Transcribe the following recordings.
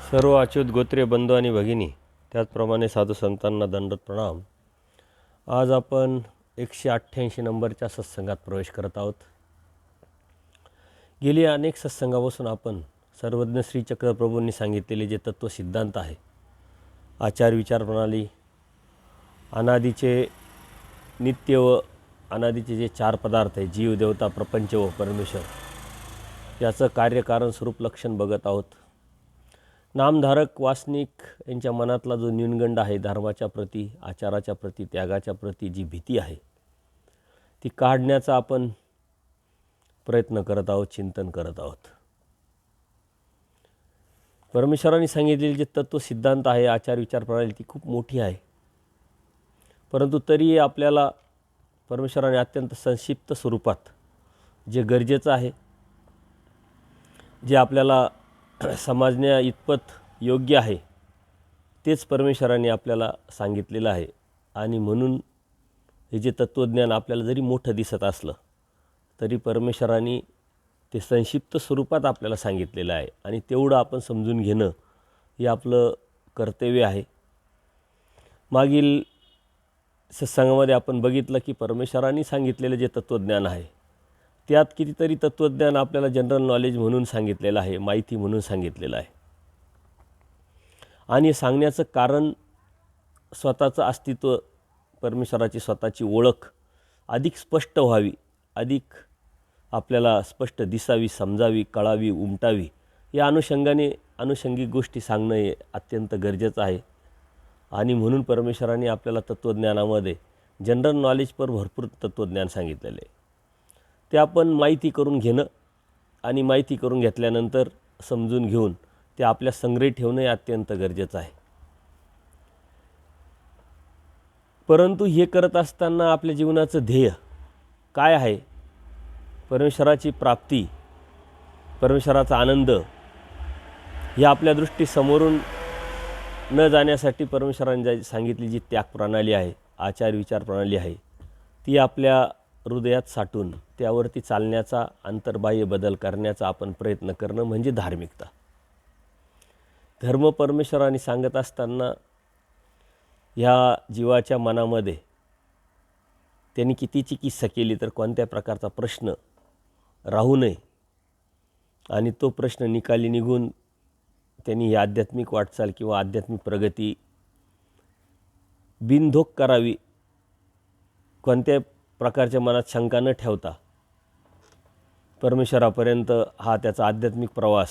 सर्व अच्युत गोत्रे बंधू आणि भगिनी, त्याचप्रमाणे साधू संतांना दंडवत प्रणाम. आज आपण 188 नंबरच्या सत्संगात प्रवेश करत आहोत. गेली अनेक सत्संगापासून आपण सर्वज्ञ श्री चक्रप्रभूंनी सांगितलेले जे तत्व सिद्धांत आहे, आचार विचार प्रणाली, अनादीचे नित्य व अनादीचे जे 4 पदार्थ आहे, जीव, देवता, प्रपंच व परमेश्वर, याचं कार्यकारण स्वरूप लक्षण बघत आहोत. नामधारक वासनिक यांच्या मनातला जो न्यूनगंड आहे, धर्माच्या प्रती, आचाराच्या प्रती, त्यागाच्या प्रती जी भीती आहे, ती काढण्याचा आपण प्रयत्न करत आहोत, चिंतन करत आहोत. परमेश्वरांनी सांगितलेले जे तत्व सिद्धांत आहे, आचार विचार प्रणाली, ती खूप मोठी आहे. परंतु तरीही आपल्याला परमेश्वराने अत्यंत संक्षिप्त स्वरूपात जे गरजेचं आहे, जे आपल्याला समजण्या इतपत योग्य आहे, तेच परमेश्वराने आपल्याला सांगितलेलं आहे. आणि म्हणून हे जे तत्त्वज्ञान आपल्याला जरी मोठं दिसत असलं तरी परमेश्वराने ते संक्षिप्त स्वरूपात आपल्याला सांगितलेलं आहे आणि तेवढं आपण समजून घेणं हे आपलं कर्तव्य आहे. मागील सत्संगामध्ये आपण बघितलं की परमेश्वराने सांगितलेलं जे तत्त्वज्ञान आहे, त्यात कितीतरी तत्त्वज्ञान आपल्याला जनरल नॉलेज म्हणून सांगितलेलं आहे, माहिती म्हणून सांगितलेलं आहे. आणि सांगण्याचं कारण स्वतःचं अस्तित्व, परमेश्वराची स्वतःची ओळख अधिक स्पष्ट व्हावी, अधिक आपल्याला स्पष्ट दिसावी, समजावी, कळावी, उमटावी, या अनुषंगाने अनुषंगिक गोष्टी सांगणं हे अत्यंत गरजेचं आहे. आणि म्हणून परमेश्वराने आपल्याला तत्त्वज्ञानामध्ये जनरल नॉलेजवर भरपूर तत्त्वज्ञान सांगितलेलं आहे. ते आपण माहिती करून घेणं आणि माहिती करून घेतल्यानंतर समजून घेऊन ते आपल्या संग्रही ठेवणं हे अत्यंत गरजेचं आहे. परंतु हे करत असताना आपल्या जीवनाचं ध्येय काय आहे? परमेश्वराची प्राप्ती, परमेश्वराचा आनंद, हे आपल्या दृष्टीसमोरून न जाण्यासाठी परमेश्वराने सांगितली जी त्याग प्रणाली आहे, आचार विचार प्रणाली आहे, ती आपल्या हृदयात साठवून त्यावरती चालण्याचा, अंतर्बाह्य बदल करण्याचा आपण प्रयत्न करणं म्हणजे धार्मिकता. धर्म परमेश्वराने सांगत असताना ह्या जीवाच्या मनामध्ये त्यांनी कितीची किस्सा केली तर कोणत्या प्रकारचा प्रश्न राहू नये आणि तो प्रश्न निकाली निघून त्यांनी ही आध्यात्मिक वाटचाल किंवा आध्यात्मिक प्रगती बिनधोक करावी, कोणत्या प्रकारच्या मनात शंका न ठेवता परमेश्वरापर्यंत हा त्याचा आध्यात्मिक प्रवास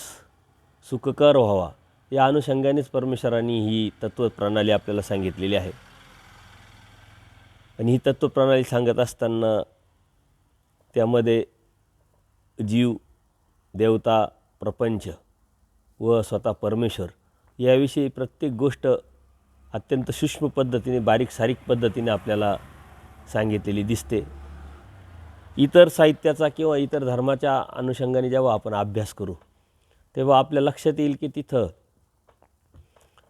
सुखकर व्हावा, या अनुषंगानेच परमेश्वरांनी ही तत्त्वप्रणाली आपल्याला सांगितलेली आहे. आणि ही तत्त्वप्रणाली सांगत असताना त्यामध्ये जीव, देवता, प्रपंच व स्वतः परमेश्वर याविषयी प्रत्येक गोष्ट अत्यंत सूक्ष्म पद्धतीने, बारीक सारीक पद्धतीने आपल्याला सांगितलेली दिसते. इतर साहित्याचा किंवा इतर धर्माच्या अनुषंगाने जेव्हा आपण अभ्यास करू तेव्हा आपल्या लक्षात येईल की तिथं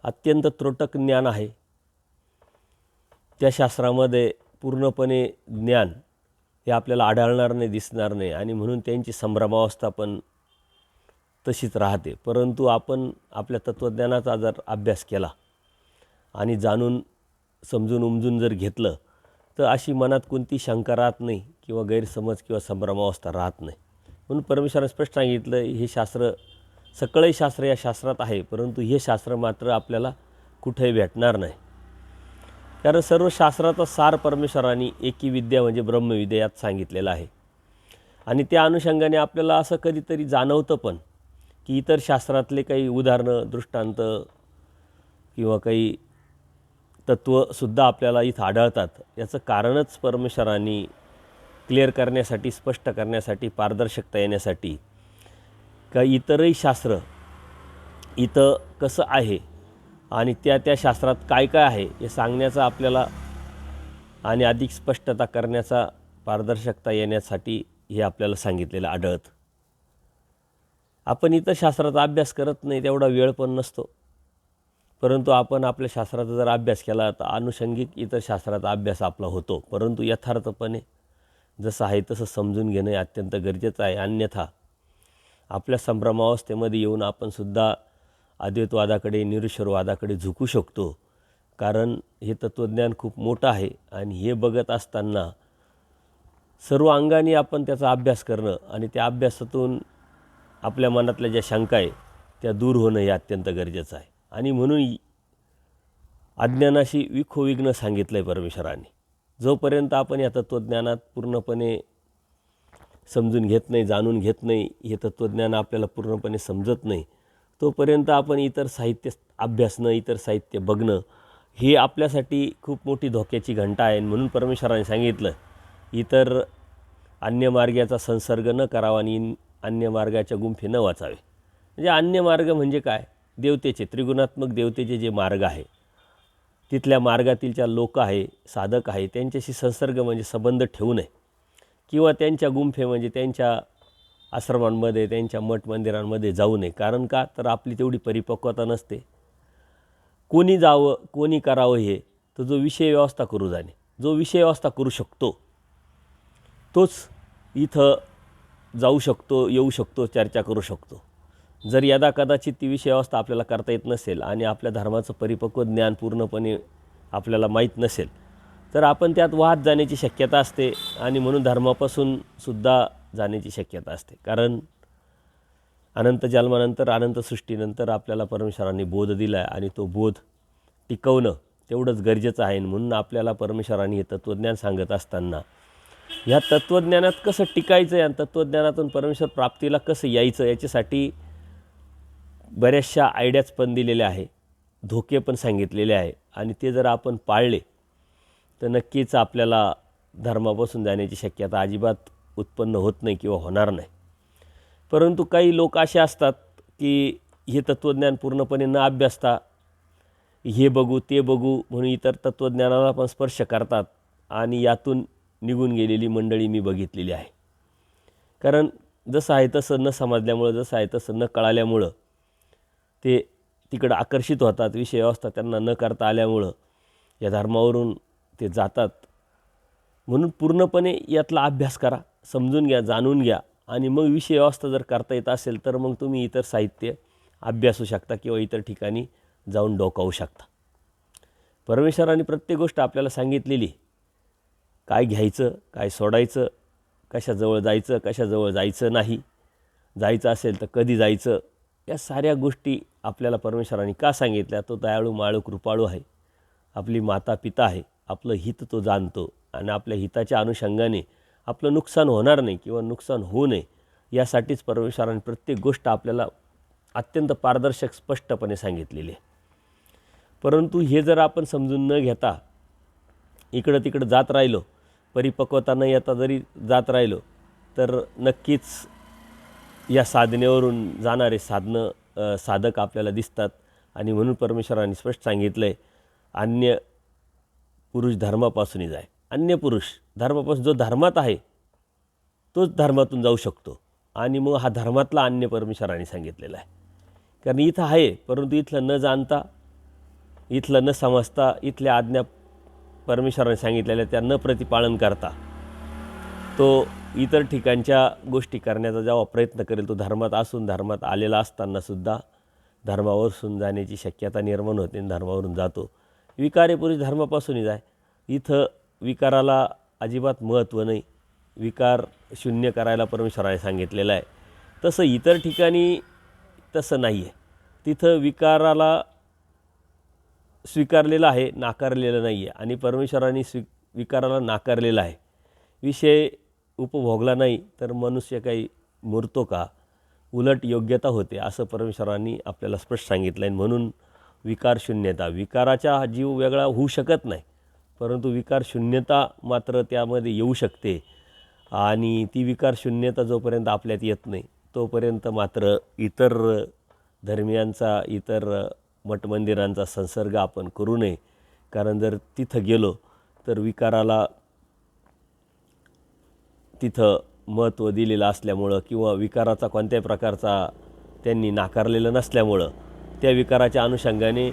अत्यंत त्रोटक ज्ञान आहे. त्या शास्त्रामध्ये पूर्णपणे ज्ञान हे आपल्याला आढळणार नाही, दिसणार नाही, आणि म्हणून त्यांची संभ्रमावस्था पण तशीच राहते. परंतु आपण आपल्या तत्त्वज्ञानाचा जर अभ्यास केला आणि जाणून समजून उमजून जर घेतलं तर अशी मनात कोणती शंका राहत नाही किंवा गैरसमज किंवा संभ्रमावस्था राहत नाही. म्हणून परमेश्वराने स्पष्ट सांगितलं, हे शास्त्र सगळे शास्त्र या शास्त्रात आहे, परंतु हे शास्त्र मात्र आपल्याला कुठेही भेटणार नाही. कारण सर्व शास्त्राचा सार परमेश्वराने एकी विद्या म्हणजे ब्रह्मविद्या यात सांगितलेलं आहे. आणि त्या अनुषंगाने आपल्याला असं कधीतरी जाणवतं पण की इतर शास्त्रातले काही उदाहरणं, दृष्टांत किंवा काही तत्त्वसुद्धा आपल्याला इथं आढळतात. याचं कारणच परमेश्वराने क्लिअर करण्यासाठी, स्पष्ट करण्यासाठी, पारदर्शकता येण्यासाठी का इतरही शास्त्र इथं कसं आहे आणि त्या शास्त्रात काय काय आहे हे सांगण्याचा आपल्याला आणि अधिक स्पष्टता करण्याचा, पारदर्शकता येण्यासाठी हे आपल्याला सांगितलेलं आढळतं. आपण इतर शास्त्राचा अभ्यास करत नाही, तेवढा वेळ पण नसतो. परंतु आपण आपल्या शास्त्राचा जर अभ्यास केला तर आनुषंगिक इतर शास्त्राचा अभ्यास आपला होतो. परंतु यथार्थपणे जसं आहे तसं समजून घेणं हे अत्यंत गरजेचं आहे. अन्यथा आपल्या संभ्रमावस्थेमध्ये येऊन आपण सुद्धा अद्वैतवादाकडे निरीश्वरवादाकडे झुकू शकतो. कारण हे तत्त्वज्ञान खूप मोठं आहे आणि हे बघत असताना सर्व अंगाने आपण त्याचा अभ्यास करणं आणि त्या अभ्यासातून आपल्या मनातल्या ज्या शंका आहे त्या दूर होणं हे अत्यंत गरजेचं आहे. आणि म्हणून अज्ञानाशी विघ्न सांगितलं आहे परमेश्वराने. जोपर्यंत आपण या तत्त्वज्ञानात पूर्णपणे समजून घेत नाही, जाणून घेत नाही, हे तत्त्वज्ञान आपल्याला पूर्णपणे समजत नाही, तोपर्यंत आपण इतर साहित्य अभ्यासणं, इतर साहित्य बघणं हे आपल्यासाठी खूप मोठी धोक्याची घंटा आहे. म्हणून परमेश्वराने सांगितलं इतर अन्य मार्गाचा संसर्ग न करावा आणि अन्य मार्गाच्या गुंफे न वाचावे. म्हणजे अन्य मार्ग म्हणजे काय? देवतेचे, त्रिगुणात्मक देवतेचे जे मार्ग आहे, तिथल्या मार्गातीलच्या लोक आहे, साधक आहे, त्यांच्याशी संसर्ग म्हणजे संबंध ठेवू नये किंवा त्यांच्या गुंफे म्हणजे त्यांच्या आश्रमांमध्ये, त्यांच्या मठ मंदिरांमध्ये जाऊ नये. कारण का? तर आपली तेवढी परिपक्वता नसते. कोणी जावं, कोणी करावं हे तर जो विषय व्यवस्था करू जाणे, जो विषय व्यवस्था करू शकतो तोच इथं जाऊ शकतो, येऊ शकतो, चर्चा करू शकतो. जर यदा कदाचित ती विषय व्यवस्था आपल्याला करता येत नसेल आणि आपल्या धर्माचं परिपक्व ज्ञान पूर्णपणे आपल्याला माहीत नसेल तर आपण त्यात वाहत जाण्याची शक्यता असते आणि म्हणून धर्मापासून सुद्धा जाण्याची शक्यता असते. कारण अनंत जन्मानंतर, अनंत सृष्टीनंतर आपल्याला परमेश्वरांनी बोध दिला आहे आणि तो बोध टिकवणं तेवढंच गरजेचं आहे. म्हणून आपल्याला परमेश्वरांनी हे तत्त्वज्ञान सांगत असताना ह्या तत्त्वज्ञानात कसं टिकायचं आणि तत्त्वज्ञानातून परमेश्वर प्राप्तीला कसं यायचं याच्यासाठी बऱ्याचशा आयडियाज पण दिलेल्या आहे, धोके पण सांगितलेले आहे आणि ते जर आपण पाळले तर नक्कीच आपल्याला धर्मापासून जाण्याची शक्यता अजिबात उत्पन्न होत नाही किंवा होणार नाही. परंतु काही लोक असे असतात की हे तत्त्वज्ञान पूर्णपणे न अभ्यासता हे बघू ते बघू म्हणून इतर तत्त्वज्ञानाला पण स्पर्श करतात आणि यातून निघून गेलेली मंडळी मी बघितलेली आहे. कारण जसं आहे तसं न समजल्यामुळं, जसं आहे तसं न कळाल्यामुळं ते तिकडं आकर्षित होतात. विषय व्यवस्था त्यांना न करता आल्यामुळं या धर्मावरून ते जातात. म्हणून पूर्णपणे यातला अभ्यास करा, समजून घ्या, जाणून घ्या आणि मग विषय व्यवस्था जर करता येत असेल तर मग तुम्ही इतर साहित्य अभ्यासू शकता किंवा इतर ठिकाणी जाऊन डोकावू शकता. परमेश्वराने प्रत्येक गोष्ट आपल्याला सांगितलेली, काय घ्यायचं, काय सोडायचं, कशाजवळ जायचं, कशाजवळ जायचं नाही, जायचं असेल तर कधी जायचं, या साऱ्या गोष्टी आपल्याला परमेश्वराने का सांगितल्या? तो दयाळू, माळू, कृपाळू आहे, आपली माता पिता आहे, आपलं हित तो जाणतो आणि आपल्या हिताच्या अनुषंगाने आपलं नुकसान होणार नाही किंवा नुकसान होऊ नये यासाठीच परमेश्वराने प्रत्येक गोष्ट आपल्याला अत्यंत पारदर्शक स्पष्टपणे सांगितलेली आहे. परंतु हे जर आपण समजून न घेता इकडं तिकडं जात राहिलो, परिपक्वता न येता जरी जात राहिलो तर नक्कीच या साधनेवरून जाणारे साधक आपल्याला दिसतात. आणि म्हणून परमेश्वराने स्पष्ट सांगितलं आहे, अन्य पुरुष धर्मापासूनही जाय. अन्य पुरुष धर्मापासून, जो धर्मात आहे तोच धर्मातून जाऊ शकतो. आणि मग हा धर्मातला अन्य परमेश्वराने सांगितलेला आहे. कारण इथं आहे परंतु इथलं न जाणता, इथलं न समजता, इथल्या आज्ञा परमेश्वराने सांगितलेल्या त्या न प्रतिपालन करता तो इतर ठिकाणच्या गोष्टी करण्याचा जेव्हा प्रयत्न करेल, तो धर्मात असून, धर्मात आलेला असतानासुद्धा धर्मावरून जाण्याची शक्यता निर्माण होते आणि धर्मावरून जातो. विकारे पुरुष धर्मापासूनही जाय. इथं विकाराला अजिबात महत्त्व नाही, विकार शून्य करायला परमेश्वराने सांगितलेलं आहे. तसं इतर ठिकाणी तसं नाही आहे. तिथं विकाराला स्वीकारलेलं आहे, नाकारलेलं नाही आहे. आणि परमेश्वराने विकाराला नाकारलेलं आहे. विषय उपभोगला नाही तर मनुष्य काही मरतो का? उलट योग्यता होते असं परमेश्वरांनी आपल्याला स्पष्ट सांगितलं आहे. म्हणून विकार शून्यता, विकाराचा जीव वेगळा होऊ शकत नाही परंतु विकार शून्यता मात्र त्यामध्ये येऊ शकते. आणि ती विकार शून्यता जोपर्यंत आपल्यात येत नाही तोपर्यंत मात्र इतर धर्मियांचा, इतर मठमंदिरांचा संसर्ग आपण करू नये. कारण जर तिथं गेलो तर विकाराला तिथं महत्त्व दिलेलं असल्यामुळं किंवा विकाराचा कोणत्याही प्रकारचा त्यांनी नाकारलेलं नसल्यामुळं त्या विकाराच्या अनुषंगाने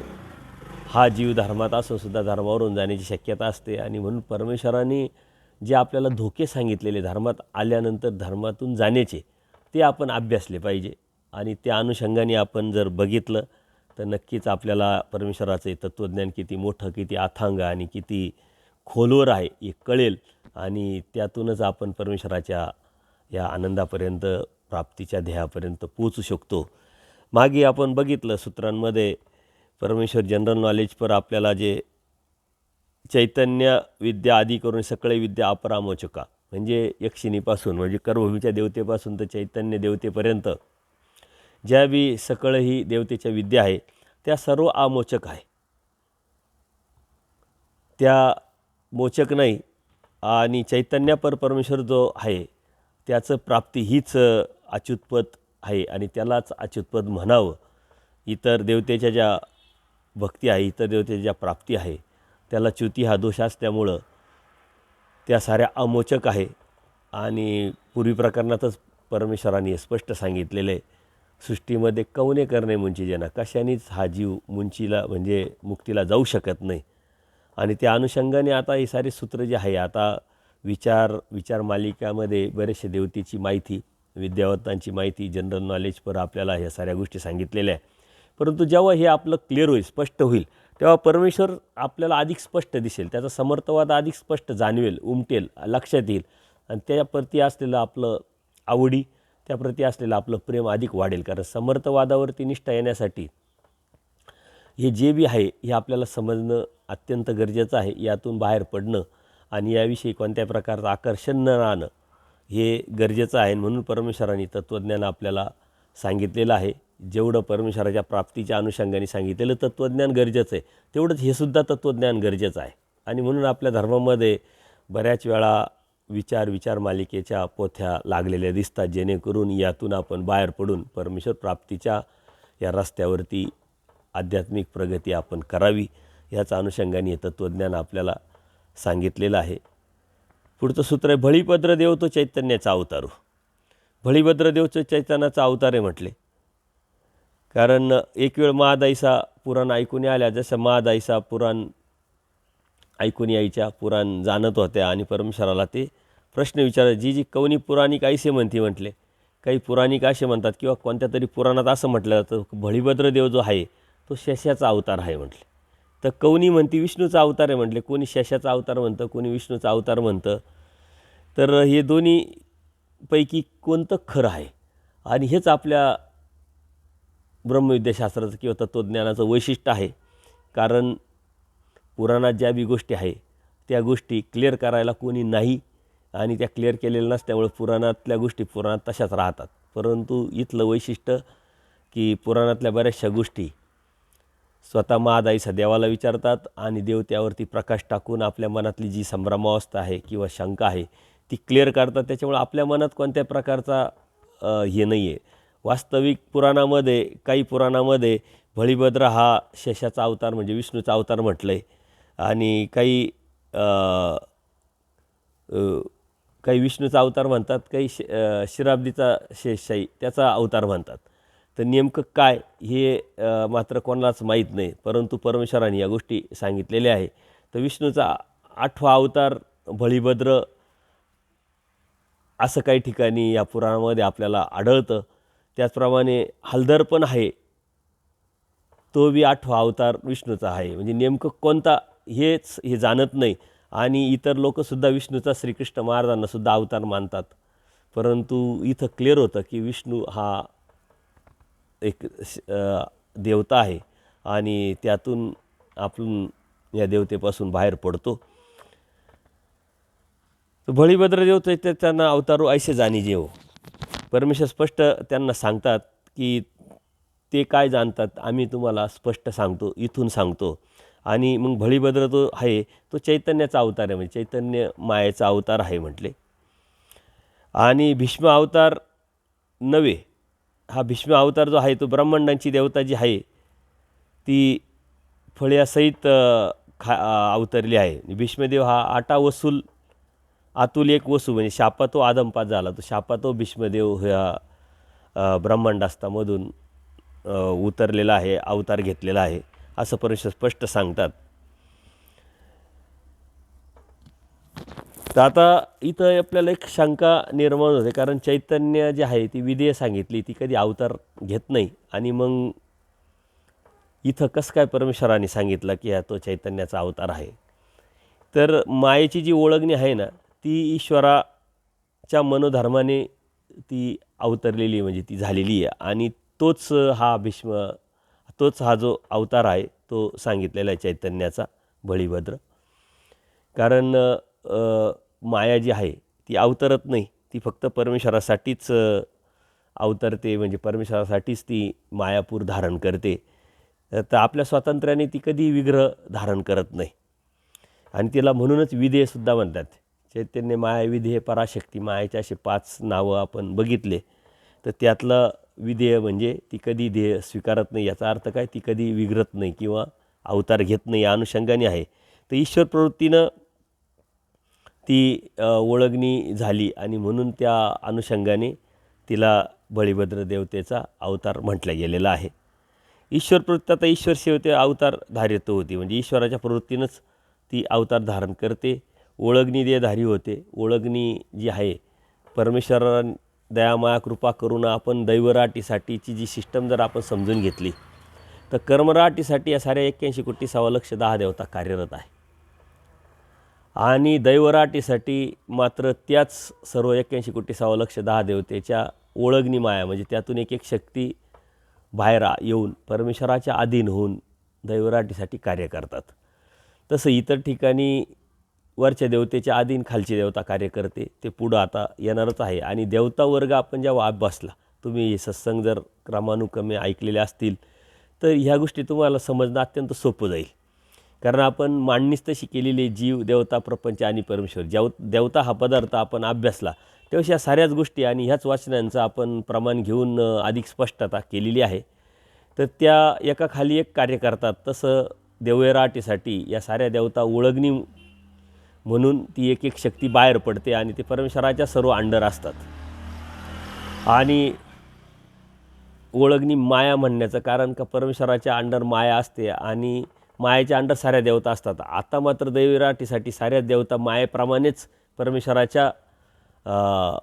हा जीव धर्मात असूनसुद्धा धर्मावरून जाण्याची शक्यता असते. आणि म्हणून परमेश्वराने जे आपल्याला धोके सांगितलेले धर्मात आल्यानंतर धर्मातून जाण्याचे, ते आपण अभ्यासले पाहिजे. आणि त्या अनुषंगाने आपण जर बघितलं तर नक्कीच आपल्याला परमेश्वराचे तत्त्वज्ञान किती मोठं, किती अथांग आणि किती खोलवर आहे हे कळेल आणि त्यातूनच आपण परमेश्वराच्या या आनंदापर्यंत, प्राप्तीच्या ध्येयापर्यंत पोचू शकतो. मागे आपण बघितलं सूत्रांमध्ये परमेश्वर जनरल नॉलेज पर आपल्याला जे चैतन्य विद्या आदी करून सकळे विद्या अपरामोचका, म्हणजे यक्षिणीपासून म्हणजे कर्मभूमीच्या देवतेपासून तर चैतन्य देवतेपर्यंत ज्या बी सकळ ही देवतेच्या विद्या आहे त्या सर्व आमोचक आहे, त्या मोचक नाही. आणि चैतन्यापर परमेश्वर जो आहे त्याचं प्राप्ती हीच अच्युतपद आहे आणि त्यालाच अच्युतपद म्हणावं. इतर देवतेच्या ज्या भक्ती आहे, इतर देवतेच्या ज्या प्राप्ती आहे त्याला च्युती हा दोष असल्यामुळं त्या साऱ्या अमोचक आहे. आणि पूर्वी प्रकरणातच परमेश्वराने स्पष्ट सांगितलेलं आहे, सृष्टीमध्ये कवने करणे मुंची जना, कशानेच हा जीव मुंचीला म्हणजे मुक्तीला जाऊ शकत नाही. आणि त्या अनुषंगाने आता ही सारी सूत्र जी आहे, आता विचार मालिकामध्ये बरेचसे देवतेची माहिती, विद्यावतांची माहिती, जनरल नॉलेज पर आपल्याला ह्या साऱ्या गोष्टी सांगितलेल्या आहे. परंतु जेव्हा हे आपलं क्लिअर होईल, स्पष्ट होईल, तेव्हा परमेश्वर आपल्याला अधिक स्पष्ट दिसेल, त्याचा समर्थवाद अधिक स्पष्ट जाणवेल, उमटेल, लक्षात येईल आणि त्याप्रती असलेलं आपलं आवडी, त्याप्रती असलेलं आपलं प्रेम अधिक वाढेल. कारण समर्थवादावरती निष्ठा येण्यासाठी हे जे बी आहे हे आपल्याला समजणं अत्यंत गरजेचं आहे. यातून बाहेर पडणं आणि याविषयी कोणत्या प्रकारचं आकर्षण न राहणं हे गरजेचं आहे. म्हणून परमेश्वराने तत्त्वज्ञान आपल्याला सांगितलेलं आहे. जेवढं परमेश्वराच्या प्राप्तीच्या अनुषंगाने सांगितलेलं तत्त्वज्ञान गरजेचं आहे, तेवढंच हे सुद्धा तत्त्वज्ञान गरजेचं आहे. आणि म्हणून आपल्या धर्मामध्ये बऱ्याच वेळा विचार मालिकेच्या पोथ्या लागलेल्या दिसतात, जेणेकरून यातून आपण बाहेर पडून परमेश्वर प्राप्तीच्या या रस्त्यावरती आध्यात्मिक प्रगती आपण करावी. याचा अनुषंगाने तत्त्वज्ञान आपल्याला सांगितलेलं आहे. पुढचं सूत्र आहे, भळीभद्र देव तो चैतन्याचा अवतारो. भळीभद्र देव तो चैतन्याचा अवतार आहे म्हटले, कारण एक वेळ महादाईसा पुराण ऐकून आल्या. जसं महादाईसा पुराण ऐकून यायच्या, पुराण जाणत होत्या आणि परमेश्वराला ते प्रश्न विचारत, जी कवनी पुराणिक ऐसे म्हणते म्हटले. काही पुराणिक असे म्हणतात किंवा कोणत्या तरी पुराणात असं म्हटलं जातं, भळीभद्र देव जो आहे तो शेषाचा अवतार आहे म्हटले. तर कवनी म्हणती विष्णूचा अवतार आहे म्हटले. कोणी शेषाचा अवतार म्हणतं, कोणी विष्णूचा अवतार म्हणतं. तर हे दोन्हीपैकी कोणतं खरं आहे? आणि हेच आपल्या ब्रह्मविद्याशास्त्राचं किंवा तत्त्वज्ञानाचं वैशिष्ट्य आहे. कारण पुराणात ज्या बी गोष्टी आहे त्या गोष्टी क्लिअर करायला कोणी नाही आणि त्या क्लिअर केलेल्या नसल्यामुळे पुराणातल्या गोष्टी पुराणात तशाच राहतात. परंतु इथलं वैशिष्ट्य की पुराणातल्या बऱ्याचशा गोष्टी स्वतः महादाईसा देवाला विचारतात आणि देव त्यावरती प्रकाश टाकून आपल्या मनातली जी संभ्रमावस्था आहे किंवा शंका आहे ती क्लिअर करतात. त्याच्यामुळे आपल्या मनात कोणत्या प्रकारचा हे नाही आहे. वास्तविक पुराणामध्ये, काही पुराणामध्ये भळीभद्र हा शेषाचा अवतार म्हणजे विष्णूचा अवतार म्हटलं आहे आणि काही विष्णूचा अवतार म्हणतात, काही शिराब्दीचा शेषशाही त्याचा अवतार म्हणतात. तर नेमकं काय हे मात्र कोणालाच माहीत नाही. परंतु परमेश्वराने या गोष्टी सांगितलेल्या आहे. तर विष्णूचा 8वा अवतार भळीभद्र असं काही ठिकाणी या पुराणामध्ये आपल्याला आढळतं. त्याचप्रमाणे हलधर पण आहे, तो बी 8वा अवतार विष्णूचा आहे. म्हणजे नेमकं कोणता हे जाणत नाही. आणि इतर लोकसुद्धा विष्णूचा श्रीकृष्ण महाराजांनासुद्धा अवतार मानतात. परंतु इथं क्लिअर होतं की विष्णू हा एक देवता आहे आणि त्यातून आपण या देवतेपासून बाहेर पडतो. भळीभद्र देव त्यांना अवतारो ऐसे जाणी जेव. परमेश्वर स्पष्ट त्यांना सांगतात की ते काय जाणतात आम्ही तुम्हाला स्पष्ट सांगतो, इथून सांगतो. आणि मग भळीभद्र तो आहे तो चैतन्याचा अवतार आहे, म्हणजे चैतन्य मायेचा अवतार आहे म्हटले. आणि भीष्म अवतार नव्हे, हा भीष्म अवतार जो आहे तो ब्रह्मांडांची देवता जी आहे ती फळ्यासहित अवतरली आहे. भीष्मदेव हा आटा वसूल आतुल एक वसू, म्हणजे शापातो आदमपात झाला. तो शापातो भीष्मदेव ह्या ब्रह्मांडास्तामधून उतरलेला आहे, अवतार घेतलेला आहे असं परमेश्वर स्पष्ट सांगतात. तर आता इथं आपल्याला एक शंका निर्माण होते, कारण चैतन्य जे आहे ती विधेय सांगितली, ती कधी अवतार घेत नाही. आणि मग इथं कसं काय परमेश्वराने सांगितलं की हा तो चैतन्याचा अवतार आहे. तर मायेची जी ओळखणी आहे ना, ती ईश्वराच्या मनोधर्माने ती अवतरलेली म्हणजे ती झालेली आहे. आणि तोच हा तोच हा जो अवतार आहे तो सांगितलेला आहे चैतन्याचा, बळीभद्र. कारण माया जी आहे ती अवतरत नाही, ती फक्त परमेश्वरासाठीच अवतरते, म्हणजे परमेश्वरासाठीच ती मायापूर धारण करते. तर आपल्या स्वातंत्र्याने ती कधी विग्रह धारण करत नाही. आणि तिला म्हणूनच विधेयसुद्धा म्हणतात. चैतन्य माया विधेय पराशक्ती, मायाचे असे 5 नावं आपण बघितले. तर त्यातलं विधेय म्हणजे ती कधी ध्येय स्वीकारत नाही, याचा अर्थ काय, ती कधी विग्रत नाही किंवा अवतार घेत नाही, या अनुषंगाने आहे. तर ईश्वर प्रवृत्तीनं ती ओळखणी झाली आणि म्हणून त्या अनुषंगाने तिला बळीभद्र देवतेचा अवतार म्हटलं गेलेला आहे. ईश्वर प्रवृत्ती, आता ईश्वर सेवते अवतार धारित्व होती, म्हणजे ईश्वराच्या प्रवृत्तीनंच ती अवतार धारण करते, ओळखणी देहधारी होते. ओळखणी जी आहे, परमेश्वरा दयामाया कृपा करून आपण दैवराटीसाठीची जी सिस्टम जर आपण समजून घेतली, तर कर्मराटीसाठी या साऱ्या 81 कोटी 6,10 देवता कार्यरत आहे. आणि दैवराटीसाठी मात्र त्याच सर्व 81 कोटी 6,10 देवतेच्या ओळखणी माया, म्हणजे त्यातून एक एक शक्ती बाहेर येऊन परमेश्वराच्या अधीन होऊन दैवराटीसाठी कार्य करतात. तसं इतर ठिकाणी वरच्या देवतेच्या अधीन खालची देवता कार्य करते, ते पुढं आता येणारच आहे. आणि देवता वर्ग आपण जेव्हा अभ्यासला, तुम्ही सत्संग जर क्रमानुक्रमे ऐकलेले असतील तर ह्या गोष्टी तुम्हाला समजणं अत्यंत सोपं जाईल. कारण आपण मांडणीच तशी केलेली, जीव, देवता, प्रपंच आणि परमेश्वर. देवता हा पदार्थ आपण अभ्यासला तेव्हा ह्या साऱ्याच गोष्टी आणि ह्याच वाचनांचं आपण प्रमाण घेऊन अधिक स्पष्टता केलेली आहे. तर त्या एकाखाली एक कार्य करतात. तसं देवराटीसाठी या साऱ्या देवता ओळखणी म्हणून ती एक एक शक्ती बाहेर पडते आणि ते परमेश्वराच्या सर्व अंडर असतात. आणि ओळखणी माया म्हणण्याचं कारण का, परमेश्वराच्या अंडर माया असते आणि मायाच्या अंडर साऱ्या देवता असतात. आता मात्र दैवराटीसाठी साऱ्या देवता मायेप्रमाणेच परमेश्वराच्या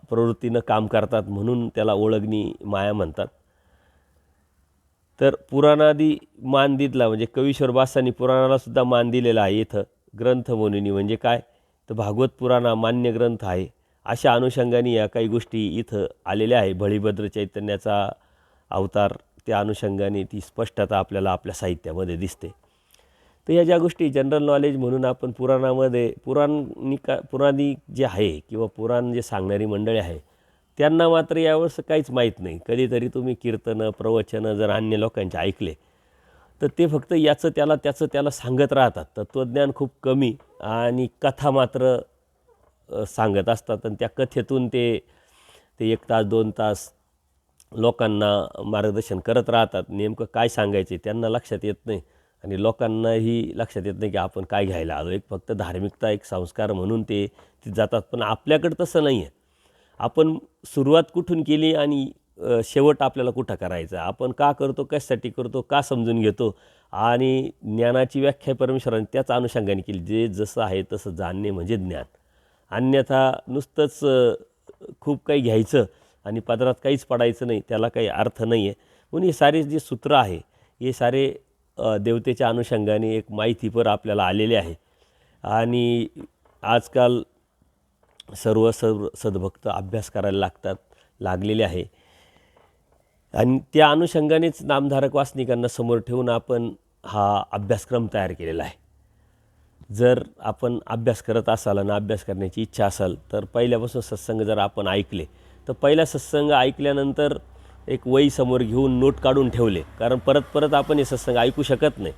प्रवृत्तीनं काम करतात, म्हणून त्याला ओळखणी माया म्हणतात. तर पुराणादी मान दिला, म्हणजे कवीश्वर बासांनी पुराणालासुद्धा मान दिलेला आहे इथं ग्रंथ म्हणून. म्हणजे काय, तर भागवत पुराण मान्य ग्रंथ आहे, अशा अनुषंगाने या काही गोष्टी इथं आलेल्या आहे. बळीभद्र चैतन्याचा अवतार, त्या अनुषंगाने ती स्पष्टता आपल्याला आपल्या साहित्यामध्ये दिसते. तर या ज्या गोष्टी जनरल नॉलेज म्हणून आपण पुराणामध्ये पुराणी जे आहे किंवा पुराण जे सांगणारी मंडळी आहे, त्यांना मात्र यावेळेस काहीच माहीत नाही. कधीतरी तुम्ही कीर्तनं, प्रवचनं जर अन्य लोकांचे ऐकले तर ते फक्त त्याचं त्याला सांगत राहतात. तत्त्वज्ञान खूप कमी आणि कथा मात्र सांगत असतात. आणि त्या कथेतून ते 1 तास 2 तास लोकांना मार्गदर्शन करत राहतात. नेमकं काय सांगायचे त्यांना लक्षात येत नाही आणि लोकांनाही लक्षात येत नाही की आपण काय घ्यायला आलो. एक फक्त धार्मिकता, एक संस्कार म्हणून ते जातात. पण आपल्याकडं तसं नाही आहे. आपण सुरुवात कुठून केली आणि शेवट आपल्याला कुठं करायचा, आपण का करतो, कशासाठी करतो, का समजून घेतो, आणि ज्ञानाची व्याख्या परमेश्वराने त्याच अनुषंगाने केली. जे जसं आहे तसं जाणणे म्हणजे ज्ञान. अन्यथा नुसतंच खूप काही घ्यायचं आणि पदरात काहीच पडायचं नाही, त्याला काही अर्थ नाही आहे. म्हणून हे सारे जे सूत्र आहे, हे सारे देवतेच्या अनुषंगाने एक माहितीपर आपल्याला आलेले आहे. आणि आजकाल सर्व सद्भक्त अभ्यास करायला लागलेले आहे. आणि त्या अनुषंगानेच नामधारक वासनिकांना समोर ठेवून आपण हा अभ्यासक्रम तयार केलेला आहे. जर आपण अभ्यास करत असाल आणि अभ्यास करण्याची इच्छा असेल तर पहिल्यापासून सत्संग जर आपण ऐकले, तर पहिला सत्संग ऐकल्यानंतर एक वही समोर घेऊन नोट काढून ठेवले, कारण परत परत आपण हे सत्संग ऐकू शकत नाही,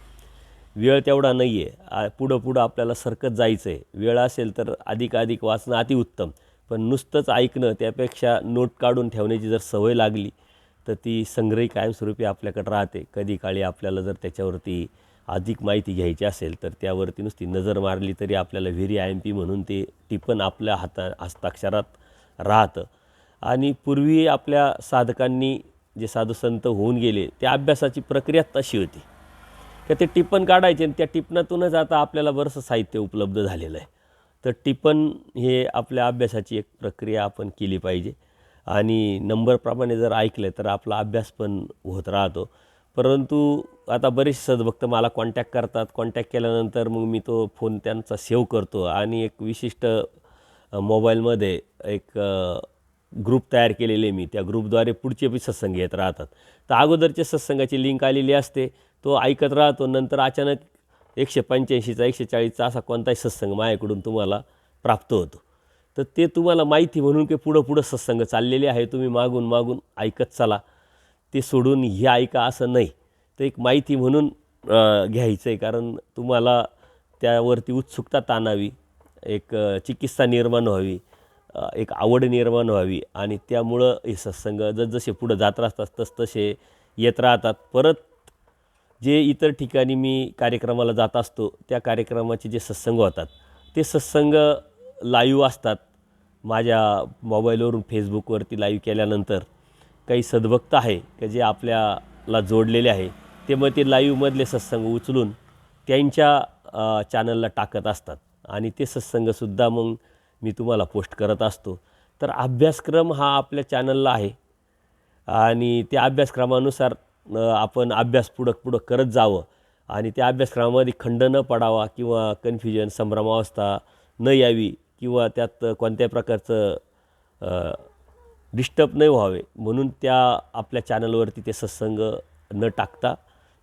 वेळ तेवढा नाही आहे. पुढं आपल्याला सरकत जायचं आहे. वेळ असेल तर अधिक वाचणं अतिउत्तम, पण नुसतंच ऐकणं, त्यापेक्षा नोट काढून ठेवण्याची जर सवय लागली तर ती संग्रही कायमस्वरूपी आपल्याकडे राहते. कधी काळी आपल्याला जर त्याच्यावरती अधिक माहिती घ्यायची असेल तर त्यावरती नुसती नजर मारली तरी आपल्याला व्हेरी IMP म्हणून ते टिपण आपल्या हस्ताक्षरात राहतं. आणि पूर्वी आपल्या साधकांनी, जे साधुसंत होऊन गेले, त्या अभ्यासाची प्रक्रिया तशी होती की ते टिपण काढायचे आणि त्या टिपणातूनच आता आपल्याला बरंचसं साहित्य उपलब्ध झालेलं आहे. तर टिपण हे आपल्या अभ्यासाची एक प्रक्रिया आपण केली पाहिजे. आणि नंबरप्रमाणे जर ऐकलं तर आपला अभ्यास पण होत राहतो. परंतु आता बरेचसे सद्भक्त मला कॉन्टॅक्ट करतात. कॉन्टॅक्ट केल्यानंतर मग मी तो फोन त्यांचा सेव्ह करतो आणि एक विशिष्ट मोबाईलमध्ये एक ग्रुप तयार केलेले मी. त्या ग्रुपद्वारे पुढचे बी सत्संग येत राहतात. तर अगोदरच्या सत्संगाची लिंक आलेली असते, तो ऐकत राहतो. नंतर अचानक 185चा 140चा असा कोणताही सत्संग माझ्याकडून तुम्हाला प्राप्त होतो. तर ते तुम्हाला माहिती म्हणून की पुढं सत्संग चाललेले आहे, तुम्ही मागून मागून ऐकत चला, ते सोडून हे ऐका असं नाही. तर एक माहिती म्हणून घ्यायचं आहे, कारण तुम्हाला त्यावरती उत्सुकता ताणावी, एक चिकित्सा निर्माण व्हावी, एक आवड निर्माण व्हावी आणि त्यामुळं हे सत्संग जसजसे पुढं जात राहतात तसतसे येत राहतात. परत जे इतर ठिकाणी मी कार्यक्रमाला जात असतो त्या कार्यक्रमाचे जे सत्संग होतात ते सत्संग लाईव्ह असतात. माझ्या मोबाईलवरून फेसबुकवरती लाईव्ह केल्यानंतर काही सद्भक्त आहे की जे आपल्याला जोडलेले आहे, ते मग ते लाईव्हमधले सत्संग उचलून त्यांच्या चॅनलला टाकत असतात आणि ते सत्संगसुद्धा मग मी तुम्हाला पोस्ट करत असतो. तर अभ्यासक्रम हा आपल्या चॅनलला आहे आणि त्या अभ्यासक्रमानुसार आपण अभ्यास पुढं करत जावं आणि त्या अभ्यासक्रमामध्ये खंड न पडावा किंवा कन्फ्युजन, संभ्रमावस्था न यावी किंवा त्यात कोणत्याही प्रकारचं डिस्टर्ब नाही व्हावे म्हणून त्या आपल्या चॅनलवरती ते सत्संग न टाकता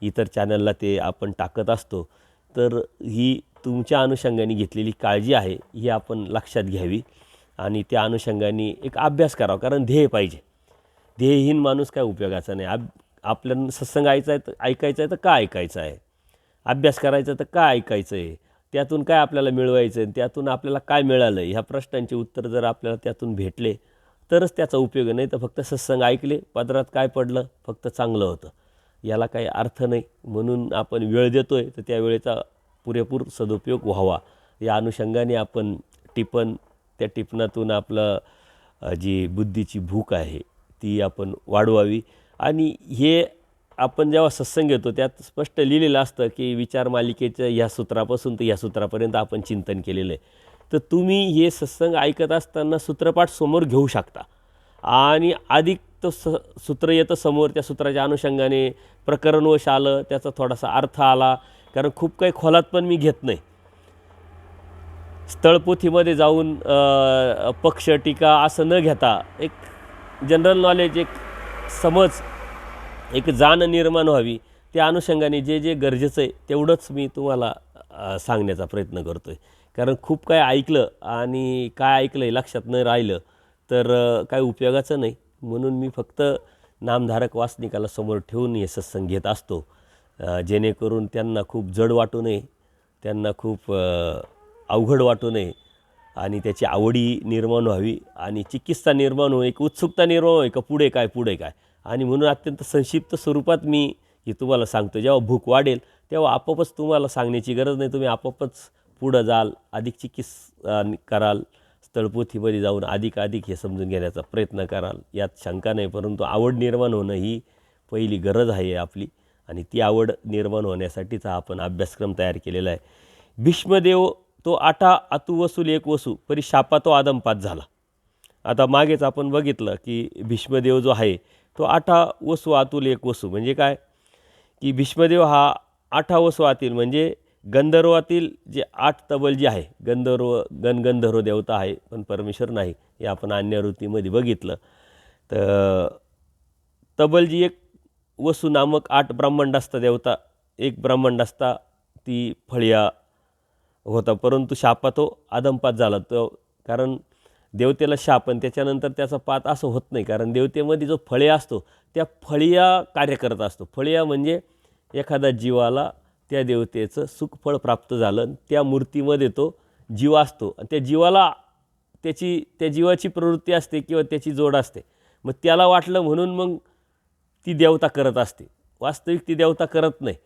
इतर चॅनलला ते आपण टाकत असतो. तर ही तुमच्या अनुषंगाने घेतलेली काळजी आहे, ही आपण लक्षात घ्यावी आणि त्या अनुषंगाने एक अभ्यास करावा. कारण ध्येय पाहिजे. ध्येयहीन माणूस काय उपयोगाचा नाही. आपल्याला सत्संग ऐकायचं आहे तर का ऐकायचं आहे, अभ्यास करायचा तर का ऐकायचं आहे, त्यातून काय आपल्याला मिळवायचं आहे, त्यातून आपल्याला काय मिळालं, ह्या प्रश्नांचे उत्तर जर आपल्याला त्यातून भेटले तरच त्याचा उपयोग. नाही तर फक्त सत्संग ऐकले, पदरात काय पडलं, फक्त चांगलं होतं, याला काही अर्थ नाही. म्हणून आपण वेळ देतो आहे तर त्या वेळेचा पुरेपूर सदुपयोग व्हावा या अनुषंगाने आपण त्या टिपणातून आपलं जी बुद्धीची भूक आहे ती आपण वाढवावी. आणि हे आपण जेव्हा सत्संग घेतो त्यात स्पष्ट लिहिलेलं असतं की विचार मालिकेच्या ह्या सूत्रापासून तर ह्या सूत्रापर्यंत आपण चिंतन केलेलं आहे. तर तुम्ही हे सत्संग ऐकत असताना सूत्रपाठ समोर घेऊ शकता आणि अधिक तो सूत्र येतं समोर, त्या सूत्राच्या अनुषंगाने प्रकरणवश आलं, त्याचा थोडासा अर्थ आला. कारण खूप काही खोलात पण मी घेत नाही. स्थळपोथीमध्ये जाऊन पक्ष टीका असं न घेता एक जनरल नॉलेज, एक समज, एक जाण निर्माण व्हावी, त्या अनुषंगाने जे जे गरजेचं आहे तेवढंच मी तुम्हाला सांगण्याचा प्रयत्न करतो आहे. कारण खूप काय ऐकलं आणि काय ऐकलं आहे लक्षात न राहिलं तर काय उपयोगाचं नाही. म्हणून मी फक्त नामधारक वासनिकाला समोर ठेवून हे सत्संग घेत असतो, जेणेकरून त्यांना खूप जड वाटू नये, त्यांना खूप अवघड वाटू नये आणि त्याची आवडी निर्माण व्हावी आणि चिकित्सा निर्माण होईल, एक उत्सुकता निर्माण होईल का पुढे काय. आणि म्हणून अत्यंत संक्षिप्त स्वरूपात मी हे तुम्हाला सांगतो. जेव्हा भूक वाढेल तेव्हा आपोआपच तुम्हाला सांगण्याची गरज नाही, तुम्ही आपोआपच पुढं जाल, अधिक चिकित्सा कराल, स्थळपोथीमध्ये जाऊन अधिक हे समजून घेण्याचा प्रयत्न कराल, यात शंका नाही. परंतु आवड निर्माण होणं ही पहिली गरज आहे आपली आणि ती आवड निर्माण होण्यासाठीच आपण अभ्यासक्रम तयार केलेला आहे. भीष्मदेव तो आठा आतू वसूल एक वसू परी शापा तो आदमपात झाला. आता मागेच आपण बघितलं की भीष्मदेव जो आहे तो आठा वसू आतुल एक वसू म्हणजे काय की भीष्मदेव हा 8 वसू आतील म्हणजे गंधर्वातील जे 8 तबल जे आहे, गंधर्व देवता आहे पण परमेश्वर नाही, हे आपण अन्यवृत्तीमध्ये बघितलं. तर तबल जी एक वसू नामक 8 ब्रह्मांड असता देवता, एक ब्रह्मांड असता ती फळ्या होता, परंतु शापा तो आदमपात झाला. तो कारण देवतेला शाप आणि त्याच्यानंतर त्याचा पात असं होत नाही, कारण देवतेमध्ये जो फळ्या असतो त्या फळ्या कार्य करत असतो. फळ्या म्हणजे एखाद्या जीवाला त्या देवतेचं सुखफळ प्राप्त झालं, त्या मूर्तीमध्ये तो जीव असतो आणि त्या जीवाला त्या जीवाची प्रवृत्ती असते किंवा त्याची जोड असते. मग त्याला वाटलं म्हणून मग ती देवता करत असते, वास्तविक ती देवता करत नाही.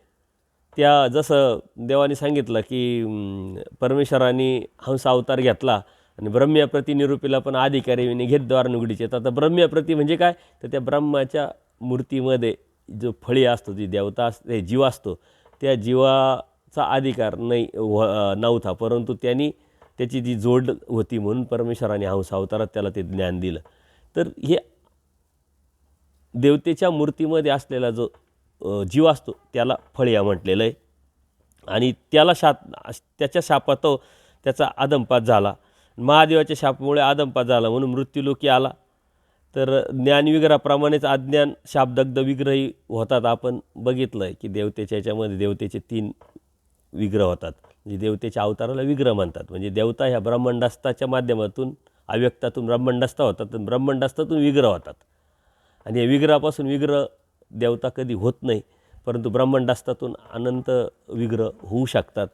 त्या जसं देवाने सांगितलं की परमेश्वराने हंस अवतार घेतला आणि ब्रह्म्याप्रती निरूपीला पण अधिकारी घेत द्वार निगडीचे. तर ब्रह्म्याप्रती म्हणजे काय, तर त्या ब्रह्माच्या मूर्तीमध्ये जो फळी असतो, जी देवता असते, जीव असतो, त्या जीवाचा अधिकार नव्हता, परंतु त्याची जी जोड होती म्हणून परमेश्वराने हंस अवतारात त्याला ते ज्ञान दिलं. तर हे देवतेच्या मूर्तीमध्ये असलेला जो जीव असतो त्याला फळिया म्हटलेलं आहे. आणि त्याच्या शापात त्याचा अधमपात झाला. महादेवाच्या शापामुळे अधमपात झाला म्हणून मृत्यूलोकी आला. तर ज्ञानविग्रहाप्रमाणेच अज्ञान शापदग्ध विग्रही होतात. आपण बघितलं आहे की देवतेच्या याच्यामध्ये देवतेचे 3 विग्रह होतात. म्हणजे देवतेच्या अवताराला विग्रह म्हणतात. म्हणजे देवता ह्या ब्रह्मांडास्ताच्या माध्यमातून अव्यक्तातून ब्रह्मांडास्ता होतात आणि ब्रह्मांडास्तातून विग्रह होतात. आणि या विग्रहापासून विग्रह देवता कधी होत नाही, परंतु ब्रह्मांडास्तातून अनंत विग्रह होऊ शकतात.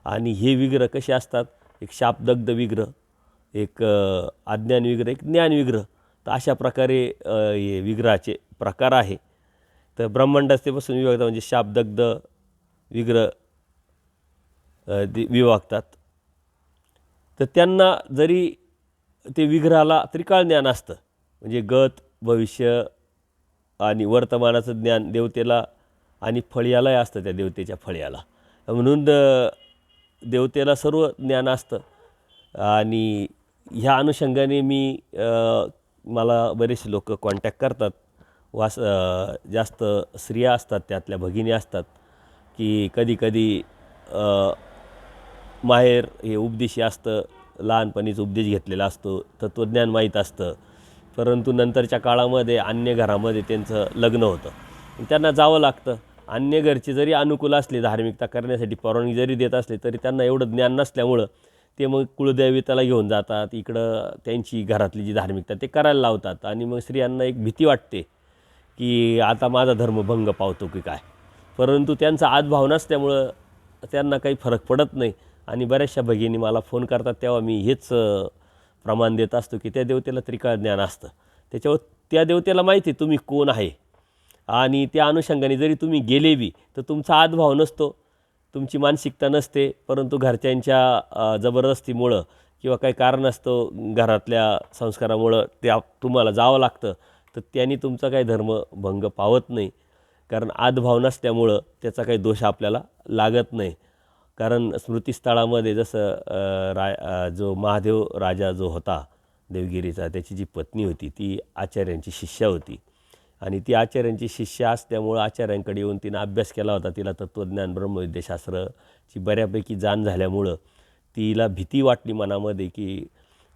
आणि हे विग्रह कसे असतात? एक शापदग्ध विग्रह, एक अज्ञान विग्रह, एक ज्ञान विग्रह. तर अशा प्रकारे हे विग्रहाचे प्रकार आहे. तर ब्रह्मांडास्तेपासून विभागतात म्हणजे शापदग्ध विग्रह विभागतात. तर त्यांना जरी ते विग्रहाला त्रिकाळ ज्ञान असतं, म्हणजे गत, भविष्य आणि वर्तमानाचं ज्ञान देवतेला आणि फळियालाही असतं, त्या देवतेच्या फळियाला. म्हणून देवतेला सर्व ज्ञान असतं. आणि ह्या अनुषंगाने मला बरेचसे लोक कॉन्टॅक्ट करतात. जास्त स्त्रिया असतात, त्यातल्या भगिनी असतात, की कधीकधी माहेर हे उपदेशी असतं, लहानपणीच उपदेश घेतलेला असतो, तत्त्वज्ञान माहीत असतं, परंतु नंतरच्या काळामध्ये अन्य घरामध्ये त्यांचं लग्न होतं. त्यांना जावं लागतं. अन्य घरचे जरी अनुकूल असले, धार्मिकता करण्यासाठी परवानगी जरी देत असले, तरी त्यांना एवढं ज्ञान नसल्यामुळं ते मग कुळदैवताला घेऊन जातात. इकडं त्यांची घरातली जी धार्मिकता ते करायला लावतात. आणि मग स्त्रियांना एक भीती वाटते की आता माझा धर्म भंग पावतो की काय. परंतु त्यांचा आदभाव नसल्यामुळं त्यांना काही फरक पडत नाही. आणि बऱ्याचशा भगिनी मला फोन करतात, तेव्हा मी हेच प्रमाण देत असतो की त्या देवतेला त्रिकाळ ज्ञान असतं. त्याच्यावर त्या देवतेला माहिती आहे तुम्ही कोण आहे. आणि त्या अनुषंगाने जरी तुम्ही गेले बी तर तुमचा आदभाव नसतो, तुमची मानसिकता नसते, परंतु घरच्यांच्या जबरदस्तीमुळं किंवा काही कारण असतं, घरातल्या संस्कारामुळं तुम्हाला जावं लागतं. तर त्यांनी तुमचा काही धर्मभंग पावत नाही, कारण आदभाव नसल्यामुळं त्याचा काही दोष आपल्याला लागत नाही. कारण स्मृतिस्थळामध्ये जसं जो महादेव राजा जो होता देवगिरीचा, त्याची जी पत्नी होती ती आचार्यांची शिष्या होती. आणि ती आचार्यांची शिष्या असल्यामुळं आचार्यांकडे येऊन तिनं अभ्यास केला होता. तिला तत्त्वज्ञान, ब्रह्मविद्याशास्त्राची बऱ्यापैकी जाण झाल्यामुळं तिला भीती वाटली मनामध्ये की